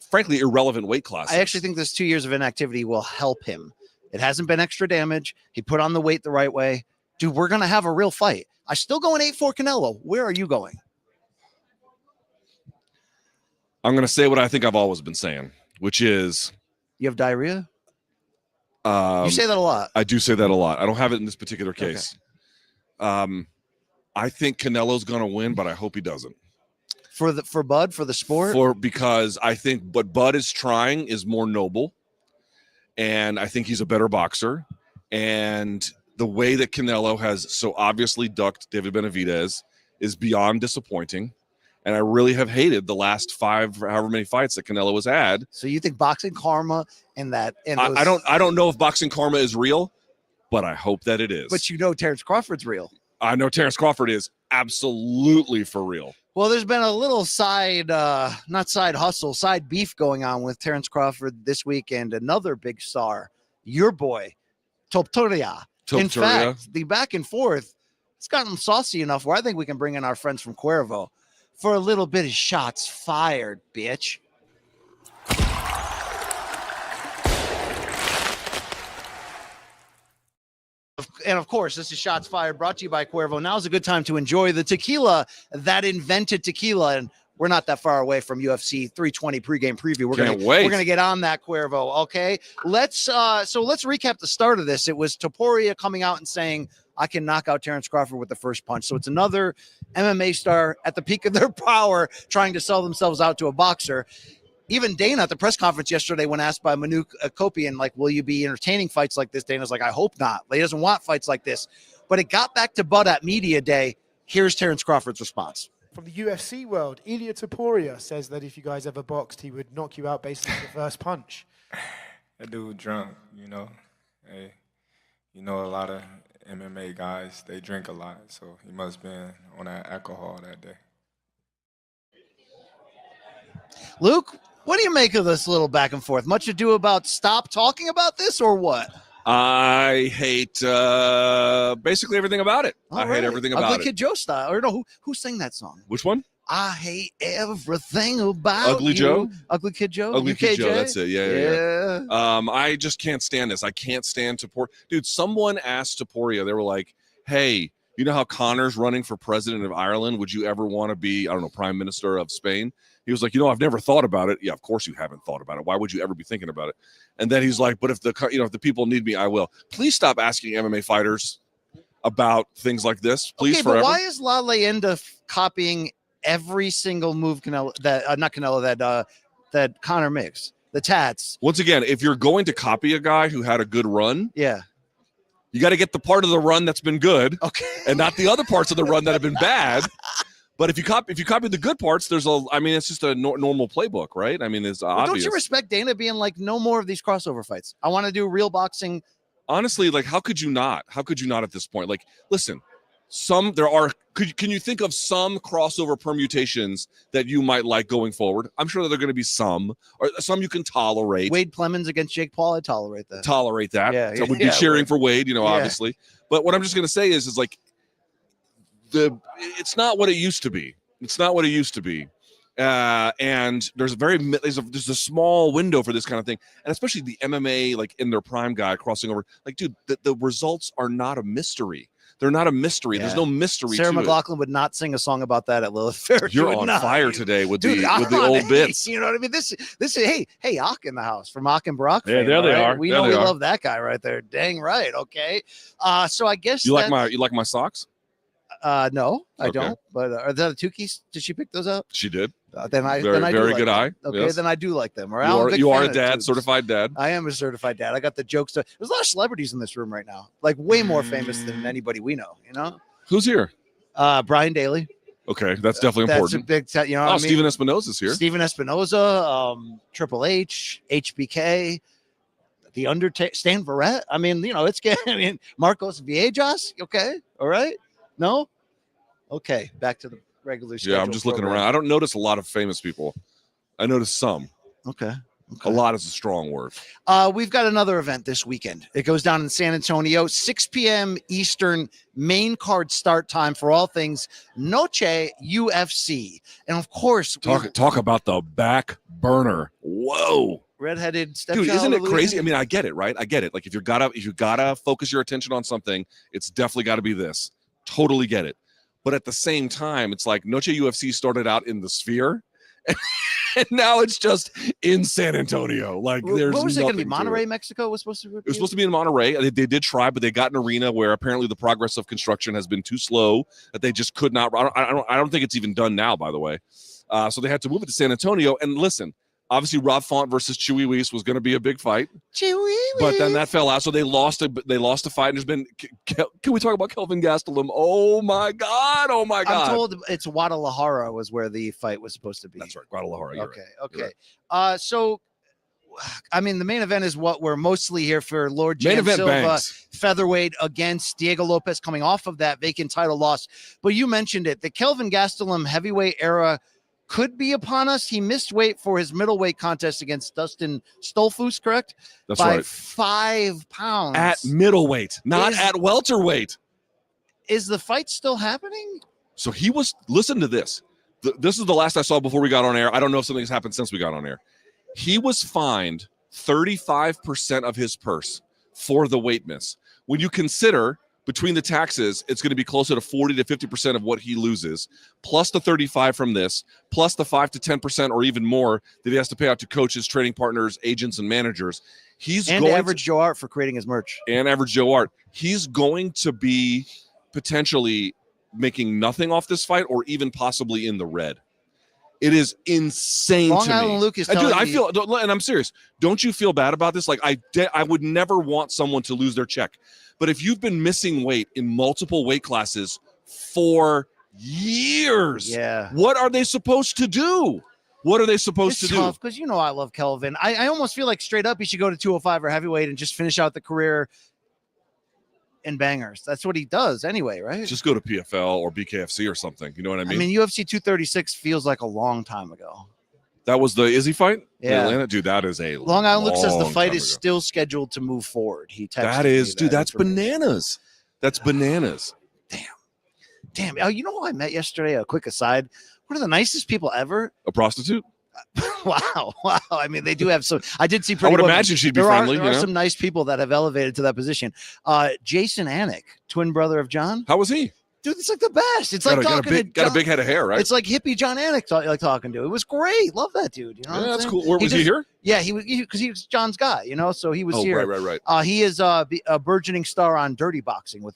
A: frankly, irrelevant weight classes.
B: I actually think this 2 years of inactivity will help him It hasn't been extra damage. He put on the weight the right way. Dude, we're going to have a real fight. I still going 8-4 Canelo. Where are you going?
A: I'm going to say what I think I've always been saying, which is...
B: You have diarrhea? You say that a lot.
A: I do say that a lot. I don't have it in this particular case. Okay. I think Canelo's going to win, but I hope he doesn't.
B: For Bud, for the sport?
A: Because I think what Bud is trying is more noble, and I think he's a better boxer. And the way that Canelo has so obviously ducked David Benavidez is beyond disappointing. And I really have hated the last 5, however many fights that Canelo has had.
B: So you think boxing karma and that? And
A: I don't know if boxing karma is real, but I hope that it is.
B: But you know Terence Crawford's real.
A: I know Terence Crawford is absolutely for real.
B: Well, there's been a little side beef going on with Terence Crawford this weekend. Another big star, your boy, Topuria. In fact, the back and forth, it's gotten saucy enough where I think we can bring in our friends from Cuervo for a little bit of shots fired, bitch. And of course, this is Shots Fired, brought to you by Cuervo. Now's a good time to enjoy the tequila that invented tequila. And we're not that far away from UFC 320 pregame preview. We're gonna get on that, Cuervo. Okay, let's recap the start of this. It was Topuria coming out and saying, I can knock out Terence Crawford with the first punch. So it's another MMA star at the peak of their power trying to sell themselves out to a boxer. Even Dana at the press conference yesterday, when asked by Manu Kopian, like, will you be entertaining fights like this? Dana's like, I hope not. He doesn't want fights like this. But it got back to Bud at media day. Here's Terence Crawford's response.
E: From the UFC world, Ilia Topuria says that if you guys ever boxed, he would knock you out based on the first punch.
F: That dude drunk, you know. Hey, you know, a lot of MMA guys, they drink a lot, so he must have been on that alcohol that day.
B: Luke, what do you make of this little back and forth? Much ado about stop talking about this or what?
A: I hate basically everything about it. I hate everything about it.
B: Ugly Kid Joe style. Or no, who sang that song?
A: Which one?
B: I hate everything about
A: Ugly
B: you.
A: Joe?
B: Ugly Kid Joe?
A: Ugly
B: UKJ?
A: Kid Joe, that's it. Yeah. I just can't stand this. I can't stand Topuria. Dude, someone asked Topuria, they were like, hey, you know how Connor's running for president of Ireland? Would you ever want to be, I don't know, prime minister of Spain? He was like, I've never thought about it. Yeah, of course you haven't thought about it. Why would you ever be thinking about it? And then he's like, but if the people need me, I will. Please stop asking MMA fighters about things like this. Please, forever.
B: But why is La Leyenda copying every single move that Connor makes? The tats.
A: Once again, if you're going to copy a guy who had a good run,
B: yeah,
A: you got to get the part of the run that's been good,
B: okay,
A: and not the other parts of the run that have been bad. But if you copy the good parts, it's just a normal playbook, right? I mean, it's obvious.
B: Don't you respect Dana being like, no more of these crossover fights? I want to do real boxing.
A: Honestly, like, how could you not? How could you not at this point? Like, listen, can you think of some crossover permutations that you might like going forward? I'm sure that there are going to be some, or some you can tolerate.
B: Wade Plemons against Jake Paul, I tolerate that.
A: Yeah, so we'd be cheering for Wade, obviously. But what I'm just going to say is like, it's not what it used to be. It's not what it used to be. And there's a small window for this kind of thing. And especially the MMA, like in their prime guy crossing over, like, dude, the results are not a mystery. They're not a mystery. Yeah. There's no mystery.
B: Sarah
A: to
B: McLachlan would not sing a song about that at Lilith Fair.
A: You're on fire today with the old bits.
B: You know what I mean? This is hey, Ock in the house from Ock and Brock.
A: Yeah, there they are.
B: We know we love that guy right there. Dang right. Okay. So I guess
A: you like my socks.
B: No, I don't. But are the Tukis? Did she pick those up?
A: She did.
B: Then I
A: very good eye.
B: Okay,
A: yes.
B: Then I do like them.
A: You are a dad, certified dad.
B: I am a certified dad. I got the jokes. There's a lot of celebrities in this room right now, like way more famous than anybody we know.
A: Who's here?
B: Brian Daly.
A: Okay, that's definitely important.
B: That's a big. What I mean?
A: Steven Espinosa's here.
B: Steven Espinosa, Triple H, HBK, The Undertaker, Stan Verrett. I mean, it's getting. I mean, Marcos Villegas. Okay, all right. No, okay. Back to the regular schedule.
A: Yeah, I'm just looking around. I don't notice a lot of famous people. I notice some.
B: Okay.
A: A lot is a strong word.
B: We've got another event this weekend. It goes down in San Antonio, 6 p.m. Eastern, main card start time for all things Noche UFC. And of course,
A: talk about the back burner. Whoa.
B: redheaded stepchild.
A: Dude, isn't it
B: of
A: crazy? I
B: Louisiana?
A: mean, I get it, right? I get it. Like if you gotta focus your attention on something, it's definitely got to be this. Totally get it. But at the same time, it's like Noche UFC started out in the Sphere, and now it's just in San Antonio. Like there's
B: what was it going to be?
A: nothing
B: Monterrey, Mexico was supposed to be?
A: It was supposed to be in Monterey. They did try, but they got an arena where apparently the progress of construction has been too slow that they just could not. I don't think it's even done now, by the way. So they had to move it to San Antonio. And listen, obviously Rob Font versus Chewy Weiss was going to be a big fight, but then that fell out. So they lost a fight. And there's been. Can we talk about Kelvin Gastelum? Oh my God!
B: I'm told it's Guadalajara was where the fight was supposed to be.
A: That's right, Guadalajara. You're
B: Okay.
A: right.
B: Okay.
A: You're right.
B: So, I mean, the main event is what we're mostly here for. Lord
A: Main
B: Jean
A: event
B: Silva,
A: bangs.
B: featherweight against Diego Lopes, coming off of that vacant title loss. But you mentioned it. The Kelvin Gastelum heavyweight era could be upon us. He missed weight for his middleweight contest against Dustin Stolfus, correct?
A: That's
B: by
A: right.
B: 5 pounds.
A: At middleweight, not
B: Is-
A: at welterweight.
B: Is the fight still happening?
A: So he was. Listen to this. This is the last I saw before we got on air. I don't know if something's happened since we got on air. He was fined 35% of his purse for the weight miss. When you consider between the taxes, it's going to be closer to 40 to 50% of what he loses, plus the 35 from this, plus the 5 to 10% or even more that he has to pay out to coaches, training partners, agents, and managers. He's
B: And
A: going
B: Average Joe Art for creating his merch.
A: and Average Joe Art. He's going to be potentially making nothing off this fight, or even possibly in the red. It is insane
B: Long
A: to
B: Island
A: me.
B: Luke is
A: Dude,
B: telling
A: I
B: me-
A: feel, and I'm serious. Don't you feel bad about this? Like I would never want someone to lose their check. But if you've been missing weight in multiple weight classes for years,
B: Yeah.
A: what are they supposed to do? What are they supposed
B: It's
A: to
B: tough because you know I love Kelvin. I almost feel like straight up he should go to 205 or heavyweight and just finish out the career in bangers. That's what he does anyway, right?
A: do? Just go to PFL or BKFC or something. You know what I mean?
B: I mean, UFC 236 feels like a long time ago.
A: That was the Izzy fight? In
B: Yeah.
A: Atlanta? Dude, that is a
B: Long Island Luke says the
A: long
B: fight
A: time
B: is
A: ago.
B: still scheduled to move forward. He texted
A: That
B: me
A: is, dude, that's
B: information.
A: bananas. That's bananas.
B: Damn. Oh, you know who I met yesterday? A quick aside. One of the nicest people ever.
A: A prostitute?
B: Wow. I mean, they do have some. I did see
A: I
B: pretty
A: would
B: women.
A: imagine she'd be
B: There
A: friendly.
B: are
A: you know?
B: some nice people that have elevated to that position. Jason Anik, twin brother of John.
A: How was he?
B: Dude, it's like the best. It's like
A: got
B: talking
A: a
B: to
A: big, got a
B: John-
A: big head of hair, right?
B: It's like hippie John Anik like talking to. It was great. Love that dude. You know,
A: Yeah,
B: what I'm
A: that's
B: saying?
A: cool. Where was he
B: just-
A: here?
B: Yeah, he was because he was John's guy. You know, so he was
A: Oh,
B: here.
A: right.
B: He is a burgeoning star on Dirty Boxing with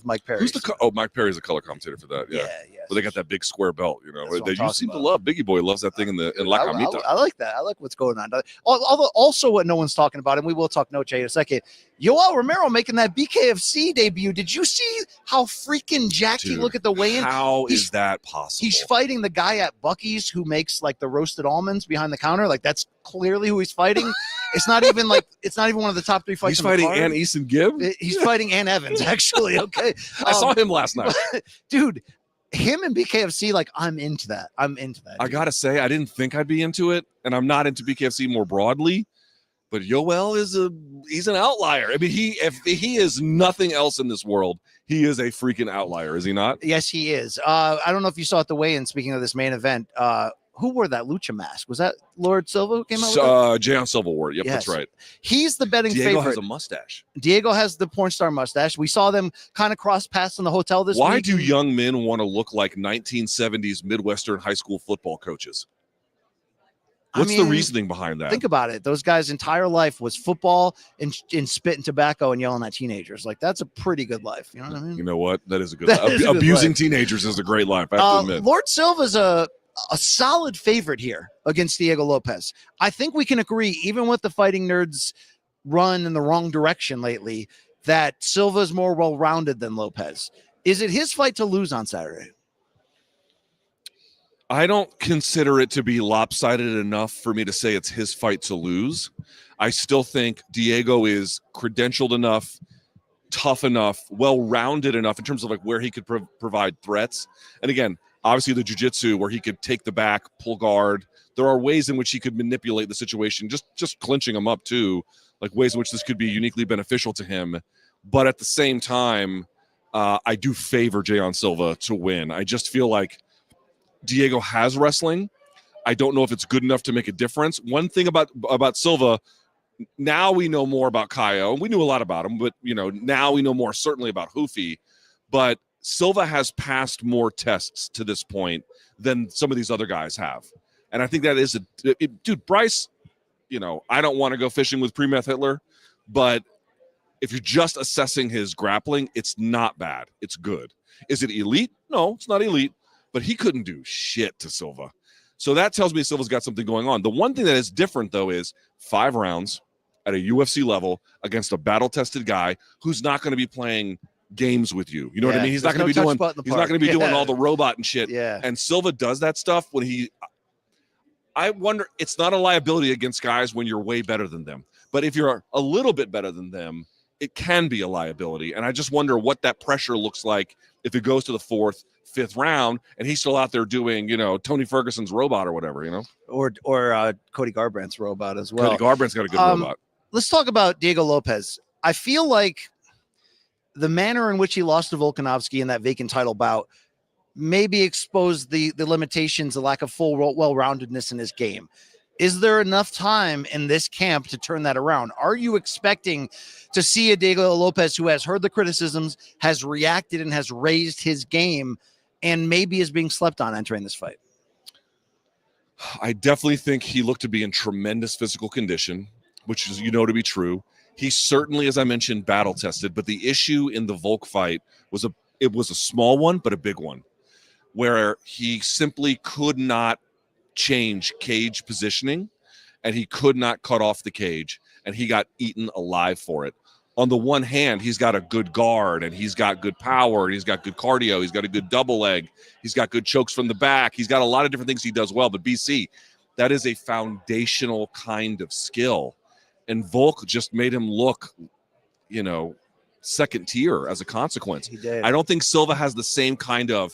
B: Mike Perry.
A: Who's the? Mike Perry's a color commentator for that. Yeah. But they got that big square belt. You know,
B: That's what
A: they
B: I'm
A: you seem
B: talking
A: to love. Biggie Boy loves that thing in La Camita.
B: I like that. I like what's going on. Although also what no one's talking about, and we will talk Noche in a second. Yoel Romero making that BKFC debut. Did you see how freaking jacked he
A: Dude,
B: looked at the weigh-in?
A: How
B: He's-
A: is that possible?
B: He's fighting the guy at Buc-ee's who makes like the roasted almonds behind the counter. Like that's clearly who he's fighting. It's not even one of the top 3 fights.
A: He's
B: on the
A: fighting
B: card.
A: Ann Easton Gibb.
B: He's fighting Ann Evans, actually. Okay.
A: I saw him last night.
B: Dude, him and BKFC, like, I'm into that.
A: I gotta say, I didn't think I'd be into it, and I'm not into BKFC more broadly. But Yoel he's an outlier. I mean, if he is nothing else in this world, he is a freaking outlier, is he not?
B: Yes, he is. I don't know if you saw at the weigh-in, speaking of this main event, who wore that lucha mask? Was that Lord Silva who came out with that?
A: Jean Silva wore it. Yep,
B: Yes.
A: that's right.
B: He's the betting
A: Diego
B: favorite.
A: has a mustache.
B: Diego has the porn star mustache. We saw them kind of cross paths in the hotel this
A: Why
B: week.
A: do young men want to look like 1970s Midwestern high school football coaches? What's the reasoning behind that?
B: Think about it. Those guys' entire life was football and spit and tobacco and yelling at teenagers. Like, that's a pretty good life. You know what I mean?
A: You know what? That is a good
B: That
A: life.
B: is a good
A: Abusing
B: life.
A: teenagers is a great life, I have to admit.
B: Lord Silva's a solid favorite here against Diego Lopes. I think we can agree, even with the fighting nerds run in the wrong direction lately, that Silva's more well-rounded than Lopes. Is it his fight to lose on Saturday?
A: I don't consider it to be lopsided enough for me to say it's his fight to lose. I still think Diego is credentialed enough, tough enough, well-rounded enough in terms of like where he could provide threats. And again, obviously the jiu-jitsu where he could take the back, pull guard. There are ways in which he could manipulate the situation, just clinching him up too, like ways in which this could be uniquely beneficial to him. But at the same time, I do favor Jean Silva to win. I just feel like Diego has wrestling. I don't know if it's good enough to make a difference. One thing about Silva, now we know more about Caio. We knew a lot about him, but now we know more certainly about Hoofy. But Silva has passed more tests to this point than some of these other guys have. And I think that is dude, Bryce, I don't want to go fishing with pre-meth Hitler, but if you're just assessing his grappling, it's not bad. It's good. Is it elite? No, it's not elite, but he couldn't do shit to Silva. So that tells me Silva's got something going on. The one thing that is different, though, is 5 rounds at a UFC level against a battle-tested guy who's not going to be playing games with you. You know what I mean? He's not going to be doing all the robot and shit.
B: Yeah.
A: And Silva does that stuff when I wonder, it's not a liability against guys when you're way better than them. But if you're a little bit better than them, it can be a liability. And I just wonder what that pressure looks like if it goes to the 4th, 5th round and he's still out there doing, Tony Ferguson's robot or whatever,
B: Or Cody Garbrandt's robot as well.
A: Cody Garbrandt's got a good robot.
B: Let's talk about Diego Lopes. I feel like the manner in which he lost to Volkanovski in that vacant title bout maybe exposed the limitations, the lack of full well-roundedness in his game. Is there enough time in this camp to turn that around? Are you expecting to see a Diego Lopes who has heard the criticisms, has reacted, and has raised his game, and maybe is being slept on entering this fight?
A: I definitely think he looked to be in tremendous physical condition, which is, to be true. He certainly, as I mentioned, battle-tested, but the issue in the Volk fight was a small one, but a big one, where he simply could not change cage positioning and he could not cut off the cage and he got eaten alive for it. On the one hand, he's got a good guard and he's got good power and he's got good cardio. He's got a good double leg. He's got good chokes from the back. He's got a lot of different things he does well. But BC, that is a foundational kind of skill. And Volk just made him look, second tier as a consequence.
B: He did.
A: I don't think Silva has the same kind of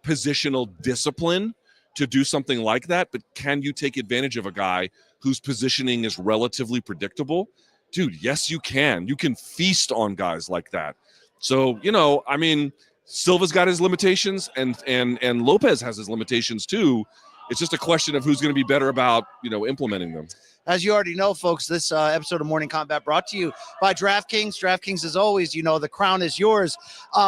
A: positional discipline to do something like that, but can you take advantage of a guy whose positioning is relatively predictable? Dude, yes, you can. You can feast on guys like that. So, Silva's got his limitations and Lopes has his limitations too. It's just a question of who's going to be better about, implementing them.
B: As you already know, folks, this episode of Morning Combat brought to you by DraftKings. DraftKings, as always, the crown is yours.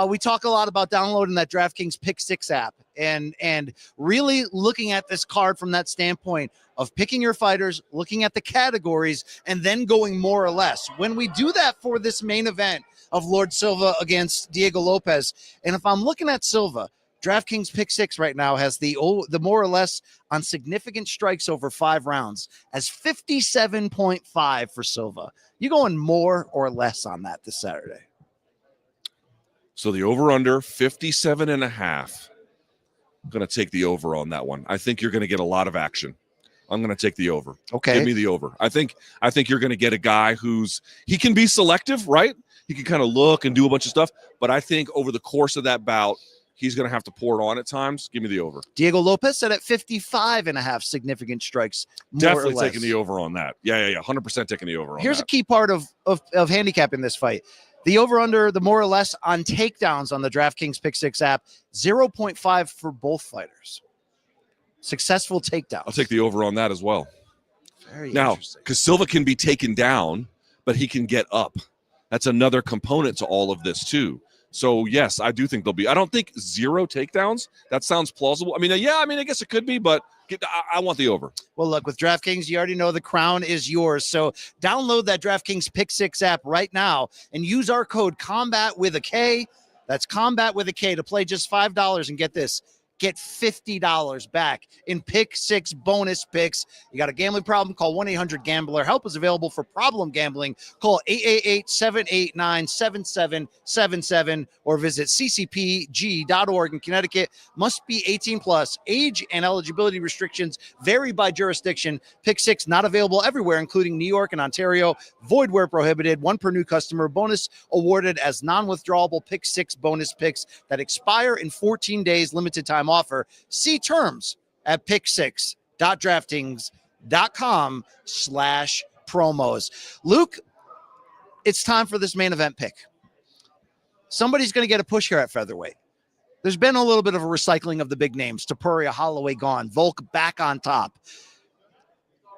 B: We talk a lot about downloading that DraftKings Pick 6 app and really looking at this card from that standpoint of picking your fighters, looking at the categories, and then going more or less. When we do that for this main event of Lord Silva against Diego Lopes, and if I'm looking at Silva, DraftKings Pick 6 right now has the more or less on significant strikes over 5 rounds as 57.5 for Silva. You going more or less on that this Saturday?
A: So the over-under, 57.5. I'm going to take the over on that one. I think you're going to get a lot of action. I'm going to take the over.
B: Okay.
A: Give me the over. I think you're going to get a guy he can be selective, right? He can kind of look and do a bunch of stuff. But I think over the course of that bout, he's going to have to pour it on at times. Give me the over.
B: Diego Lopes set at 55.5 significant strikes.
A: Definitely taking the over on that. Yeah. 100% taking the over on
B: Here's
A: that.
B: a key part of handicapping this fight. The over-under, the more or less on takedowns on the DraftKings Pick 6 app, 0.5 for both fighters. Successful takedowns.
A: I'll take the over on that as well.
B: Very
A: now,
B: interesting.
A: because Silva can be taken down, but he can get up. That's another component to all of this too. So yes, I do think I don't think 0 takedowns. That sounds plausible. I guess it could be, but I want the over.
B: Well, look, with DraftKings, you already know the crown is yours. So download that DraftKings Pick 6 app right now and use our code COMBAT with a K. That's COMBAT with a K to play just $5 and get this. Get $50 back in Pick 6 bonus picks. You got a gambling problem? Call 1-800-GAMBLER. Help is available for problem gambling. Call 888-789-7777 or visit ccpg.org in Connecticut. Must be 18 plus. Age and eligibility restrictions vary by jurisdiction. Pick 6 not available everywhere, including New York and Ontario. Void where prohibited. 1 per new customer. Bonus awarded as non-withdrawable Pick 6 bonus picks that expire in 14 days. Limited time offer. See terms at pick6.draftkings.com/promos. Luke, it's time for this main event pick. Somebody's going to get a push here at featherweight. There's been a little bit of a recycling of the big names. Topuria, Holloway gone. Volk back on top.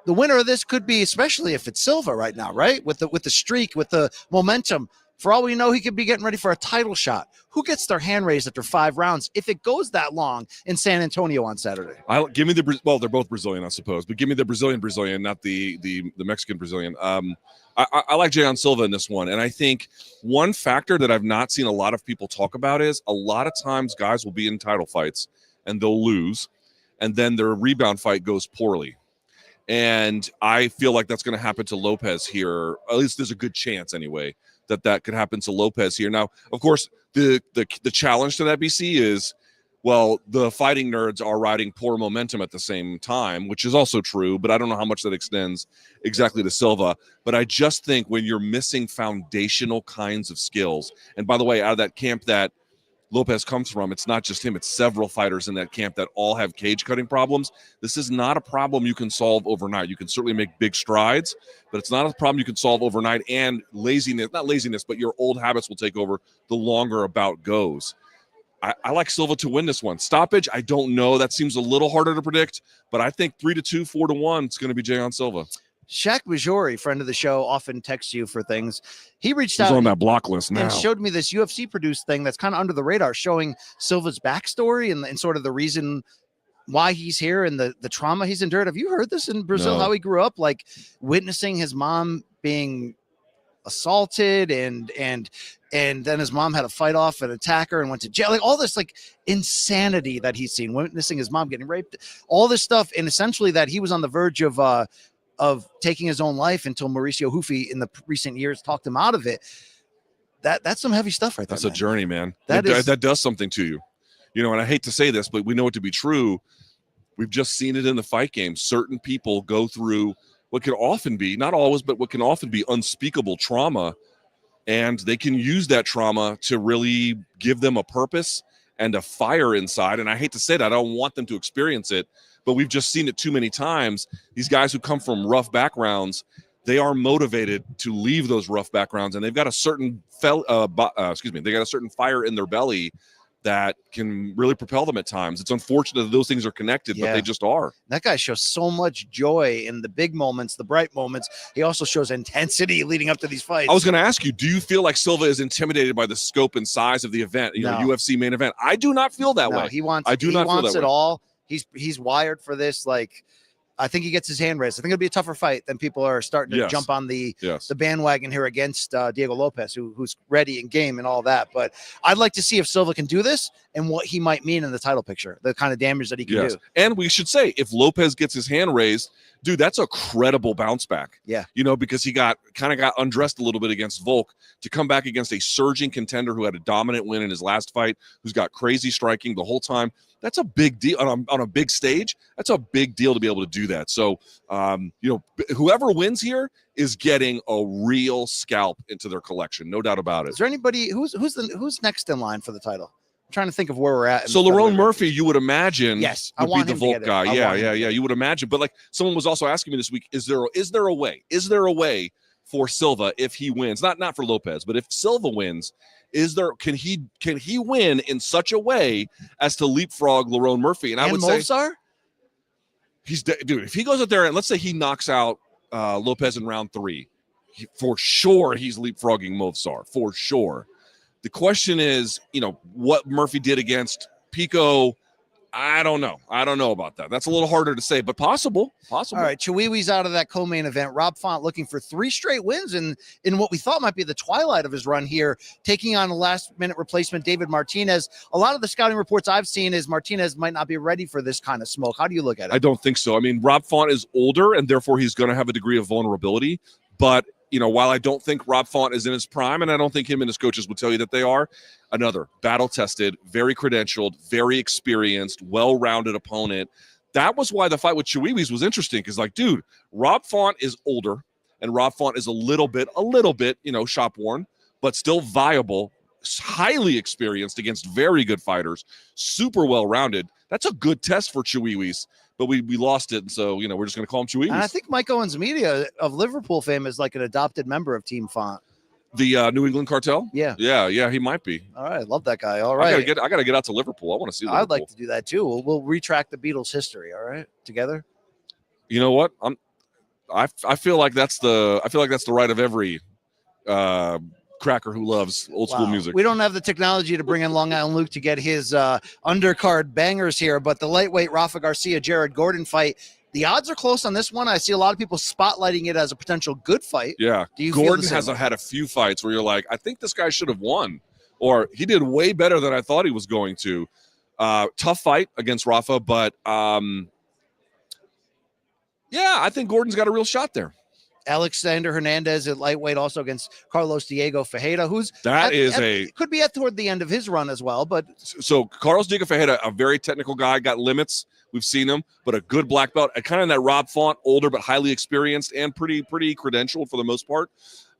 B: The winner of this could be, especially if it's Silva right now, right? With the streak, with the momentum. For all we know, he could be getting ready for a title shot. Who gets their hand raised after 5 rounds if it goes that long in San Antonio on Saturday?
A: Give me they're both Brazilian, I suppose, but give me the Brazilian, not the Mexican Brazilian. I like Jean Silva in this one, and I think one factor that I've not seen a lot of people talk about is a lot of times guys will be in title fights and they'll lose, and then their rebound fight goes poorly. And I feel like that's going to happen to Lopes here. At least there's a good chance anyway that could happen to Lopes here. Now, of course, the challenge to that, BC, is, well, the fighting nerds are riding poor momentum at the same time, which is also true, but I don't know how much that extends exactly to Silva. But I just think when you're missing foundational kinds of skills, and by the way, out of that camp that Lopes comes from, it's not just him, it's several fighters in that camp that all have cage cutting problems. This is not a problem you can solve overnight. You can certainly make big strides, but it's not a problem you can solve overnight. And not laziness, but your old habits will take over the longer a bout goes. I like Silva to win this one. Stoppage, I don't know. That seems a little harder to predict, but I think 3-2, 4-1, it's going to be Jean Silva.
B: Shaq Majori, friend of the show, often texts you for things. He reached
A: He's
B: out
A: on that block list now
B: and showed me this UFC produced thing that's kind of under the radar, showing Silva's backstory and sort of the reason why he's here and the trauma he's endured. Have you heard this in Brazil?
A: No.
B: How he grew up, like witnessing his mom being assaulted and then his mom had a fight off an attacker and went to jail, like all this like insanity that he's seen, witnessing his mom getting raped, all this stuff, and essentially that he was on the verge of taking his own life until Mauricio Hufi in the recent years talked him out of it. That's some heavy stuff right there.
A: That's a journey, man.
B: That
A: does something to you. You know, and I hate to say this, but we know it to be true. We've just seen it in the fight game. Certain people go through what can often be, not always, but what can often be unspeakable trauma, and they can use that trauma to really give them a purpose and a fire inside. And I hate to say that, I don't want them to experience it, but we've just seen it too many times. These guys who come from rough backgrounds, they are motivated to leave those rough backgrounds, and they've got a certain they got a certain fire in their belly that can really propel them at times. It's unfortunate that those things are connected, but they just are.
B: That guy shows so much joy in the big moments, the bright moments. He also shows intensity leading up to these fights.
A: I was going to ask you, do you feel like Silva is intimidated by the scope and size of the event, know, UFC main event? I do not feel that way.
B: He wants it all. He's wired for this. Like, I think he gets his hand raised. I think it'll be a tougher fight than people are starting to jump on the bandwagon here against Diego Lopes, who's ready and game and all that. But I'd like to see if Silva can do this and what he might mean in the title picture, the kind of damage that he can do.
A: And we should say, if Lopes gets his hand raised, dude, that's a credible bounce back.
B: Yeah.
A: You know, because he got undressed a little bit against Volk to come back against a surging contender who had a dominant win in his last fight, who's got crazy striking the whole time. That's a big deal on a big stage. That's a big deal to be able to do that. So, whoever wins here is getting a real scalp into their collection, no doubt about it.
B: Is there anybody who's next in line for the title? I'm trying to think of where we're at.
A: So Lerone Murphy, you would imagine,
B: I want
A: be the Volk guy. Yeah. You would imagine. But like someone was also asking me this week, is there a way for Silva if he wins? Not for Lopes, but if Silva wins. Can he win in such a way as to leapfrog Lerone Murphy? And I would say dude, if he goes out there and let's say he knocks out Lopes in round 3, for sure he's leapfrogging Movsar, for sure. The question is, what Murphy did against Pico. I don't know about that. That's a little harder to say, but possible. All
B: right, Chihuihui's out of that co-main event. Rob Font looking for 3 straight wins in what we thought might be the twilight of his run here, taking on a last-minute replacement, David Martinez. A lot of the scouting reports I've seen is Martinez might not be ready for this kind of smoke. How do you look at it?
A: I don't think so. I mean, Rob Font is older, and therefore he's going to have a degree of vulnerability, but while I don't think Rob Font is in his prime, and I don't think him and his coaches would tell you that they are, another battle-tested, very credentialed, very experienced, well-rounded opponent. That was why the fight with Chihuihuis was interesting, because, dude, Rob Font is older, and Rob Font is a little bit, shop-worn, but still viable, highly experienced against very good fighters, super well-rounded. That's a good test for Chihuihuis. But we lost it, and so we're just going to call him Chihuihuis.
B: And I think Mike Owens Media of Liverpool fame is like an adopted member of Team Font.
A: The New England Cartel?
B: Yeah.
A: Yeah, he might be.
B: All right, love that guy. All right.
A: I gotta get out to Liverpool. I want to see Liverpool.
B: I'd like to do that too. We'll retract the Beatles' history. All right, together.
A: You know what? I feel like that's the right of every cracker who loves old school music.
B: We don't have the technology to bring in Long Island Luke to get his undercard bangers here, but the lightweight Rafa Garcia Jared Gordon fight, the odds are close on this one. I see a lot of people spotlighting it as a potential good fight.
A: Yeah.
B: Do you feel
A: Gordon
B: the same
A: has
B: way?
A: had a few fights where you're like, I think this guy should have won, or he did way better than I thought he was going to. Tough fight against Rafa, but yeah, I think Gordon's got a real shot there.
B: Alexander Hernandez at lightweight also against Carlos Diego Fajeda, who's could be toward the end of his run as well. But
A: so Carlos Diego Fajeda, a very technical guy, got limits. We've seen him, but a good black belt, kind of in that Rob Font, older but highly experienced and pretty credentialed for the most part.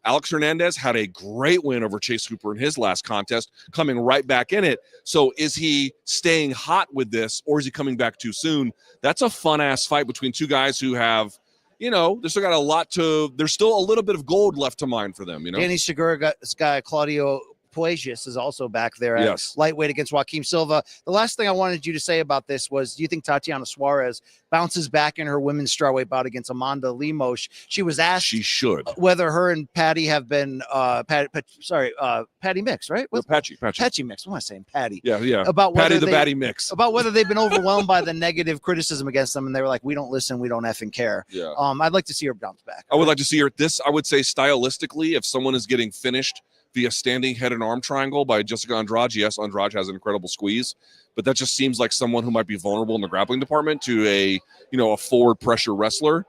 A: Alex Hernandez had a great win over Chase Hooper in his last contest, coming right back in it. So is he staying hot with this, or is he coming back too soon? That's a fun-ass fight between two guys who have, they still got there's still a little bit of gold left to mine for them,
B: Danny Segura's guy, Claudio Puegas, is also back there at lightweight against Joaquim Silva. The last thing I wanted you to say about this was, do you think Tatiana Suarez bounces back in her women's strawweight bout against Amanda Lemos? She was asked
A: she should
B: whether her and Patty have been Patty Mix, right?
A: Patchy
B: Mix. What am I saying? Patty.
A: Yeah.
B: About
A: Patty the Batty Mix.
B: About whether they've been overwhelmed by the negative criticism against them, and they were like, we don't listen, we don't effing care.
A: Yeah.
B: I'd like to see her bounce back.
A: I would like to see her at this. I would say stylistically, if someone is getting finished via standing head and arm triangle by Jessica Andrade. Yes, Andrade has an incredible squeeze, but that just seems like someone who might be vulnerable in the grappling department to a forward pressure wrestler.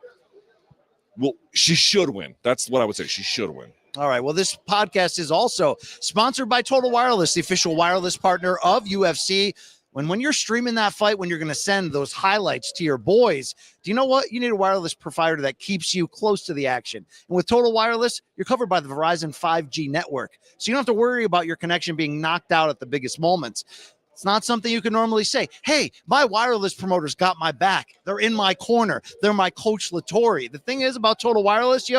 A: Well, she should win. That's what I would say. She should win.
B: All right. Well, this podcast is also sponsored by Total Wireless, the official wireless partner of UFC. When you're streaming that fight, when you're going to send those highlights to your boys, do you know what? You need a wireless provider that keeps you close to the action. And with Total Wireless, you're covered by the Verizon 5G network. So you don't have to worry about your connection being knocked out at the biggest moments. It's not something you can normally say. Hey, my wireless promoters got my back. They're in my corner. They're my Coach Latore. The thing is about Total Wireless,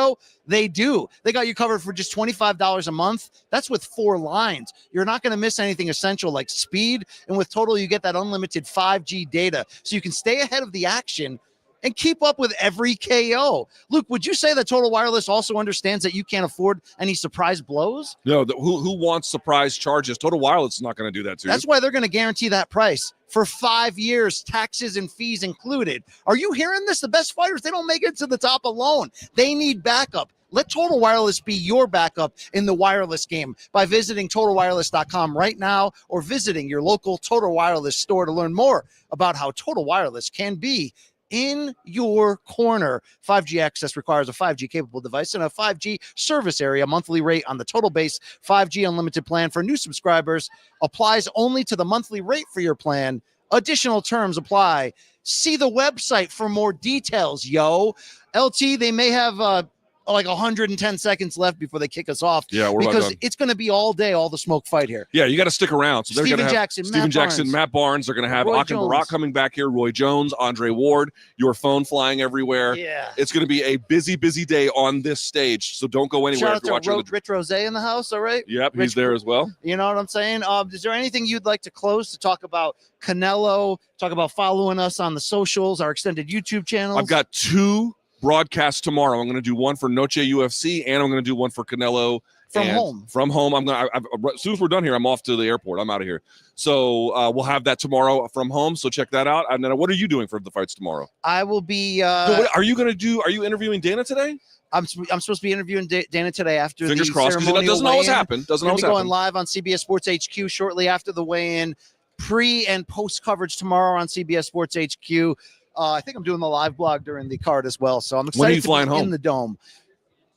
B: they do. They got you covered for just $25 a month. That's with 4 lines. You're not going to miss anything essential like speed. And with Total, you get that unlimited 5G data so you can stay ahead of the action and keep up with every KO. Luke, would you say that Total Wireless also understands that you can't afford any surprise blows?
A: No, who wants surprise charges? Total Wireless is not going to do that to you.
B: That's why they're going to guarantee that price for 5 years, taxes and fees included. Are you hearing this? The best fighters, they don't make it to the top alone. They need backup. Let Total Wireless be your backup in the wireless game by visiting TotalWireless.com right now or visiting your local Total Wireless store to learn more about how Total Wireless can be in your corner. 5G access requires a 5G capable device and a 5G service area. Monthly rate on the Total Base 5G unlimited plan for new subscribers applies only to the monthly rate for your plan. Additional terms apply. See the website for more details, LT, they may have like 110 seconds left before they kick us off.
A: Yeah, we're
B: because
A: done.
B: It's going to be all day, all the smoke fight here.
A: Yeah, you got to stick around. So they're going to have
B: Stephen Jackson,
A: Matt Barnes. They're going to have Akin Barak coming back here, Roy Jones, Andre Ward, your phone flying everywhere.
B: Yeah.
A: It's going to be a busy day on this stage. So don't go anywhere.
B: Shout out to Rich Rose in the house, all right?
A: Yep, he's there as well.
B: You know what I'm saying? Is there anything you'd like to close to talk about Canelo, talk about following us on the socials, our extended YouTube channels?
A: I've got 2 broadcasts tomorrow. I'm going to do one for Noche UFC, and I'm going to do one for Canelo
B: from home.
A: From home, as soon as we're done here, I'm off to the airport. I'm out of here. So we'll have that tomorrow from home. So check that out. And then, what are you doing for the fights tomorrow?
B: I will be.
A: Are you interviewing Dana today?
B: I'm supposed to be interviewing Dana today after
A: Fingers
B: the
A: crossed, because it doesn't always happen.
B: Going live on CBS Sports HQ shortly after the weigh-in. Pre and post coverage tomorrow on CBS Sports HQ. I think I'm doing the live blog during the card as well. So I'm excited
A: when are you flying home?
B: In the Dome.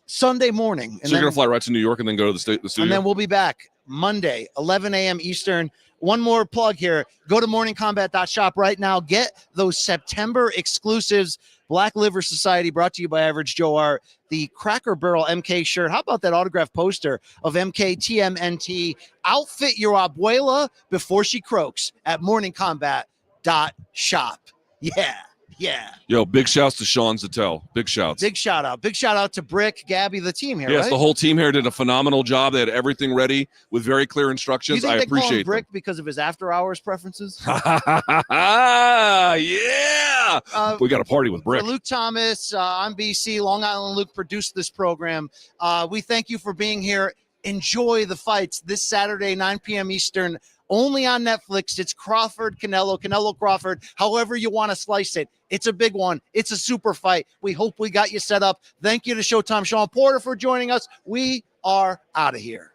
B: Sunday morning.
A: So you're going to fly right to New York and then go to the studio?
B: And then we'll be back Monday, 11 a.m. Eastern. One more plug here. Go to morningcombat.shop right now. Get those September exclusives. Black Liver Society, brought to you by Average Joe Art. The Cracker Barrel MK shirt. How about that autographed poster of MK TMNT? Outfit your abuela before she croaks at morningcombat.shop. Yeah. Yeah.
A: Yo, big shouts to Sean Zattel. Big shouts.
B: Big shout out. Big shout out to Brick, Gabby, the team here.
A: Yes,
B: right?
A: the whole team here did a phenomenal job. They had everything ready with very clear
B: Do you
A: instructions.
B: think
A: I
B: they call him
A: appreciate
B: Brick because of his after hours preferences?
A: them. Yeah. We got a party with Brick.
B: For Luke Thomas, I'm BC. Long Island Luke produced this program. We thank you for being here. Enjoy the fights this Saturday, 9 p.m. Eastern, only on Netflix. It's Crawford, Canelo Crawford, however you want to slice it. It's a big one. It's a super fight. We hope we got you set up. Thank you to Showtime Shawn Porter for joining us. We are out of here.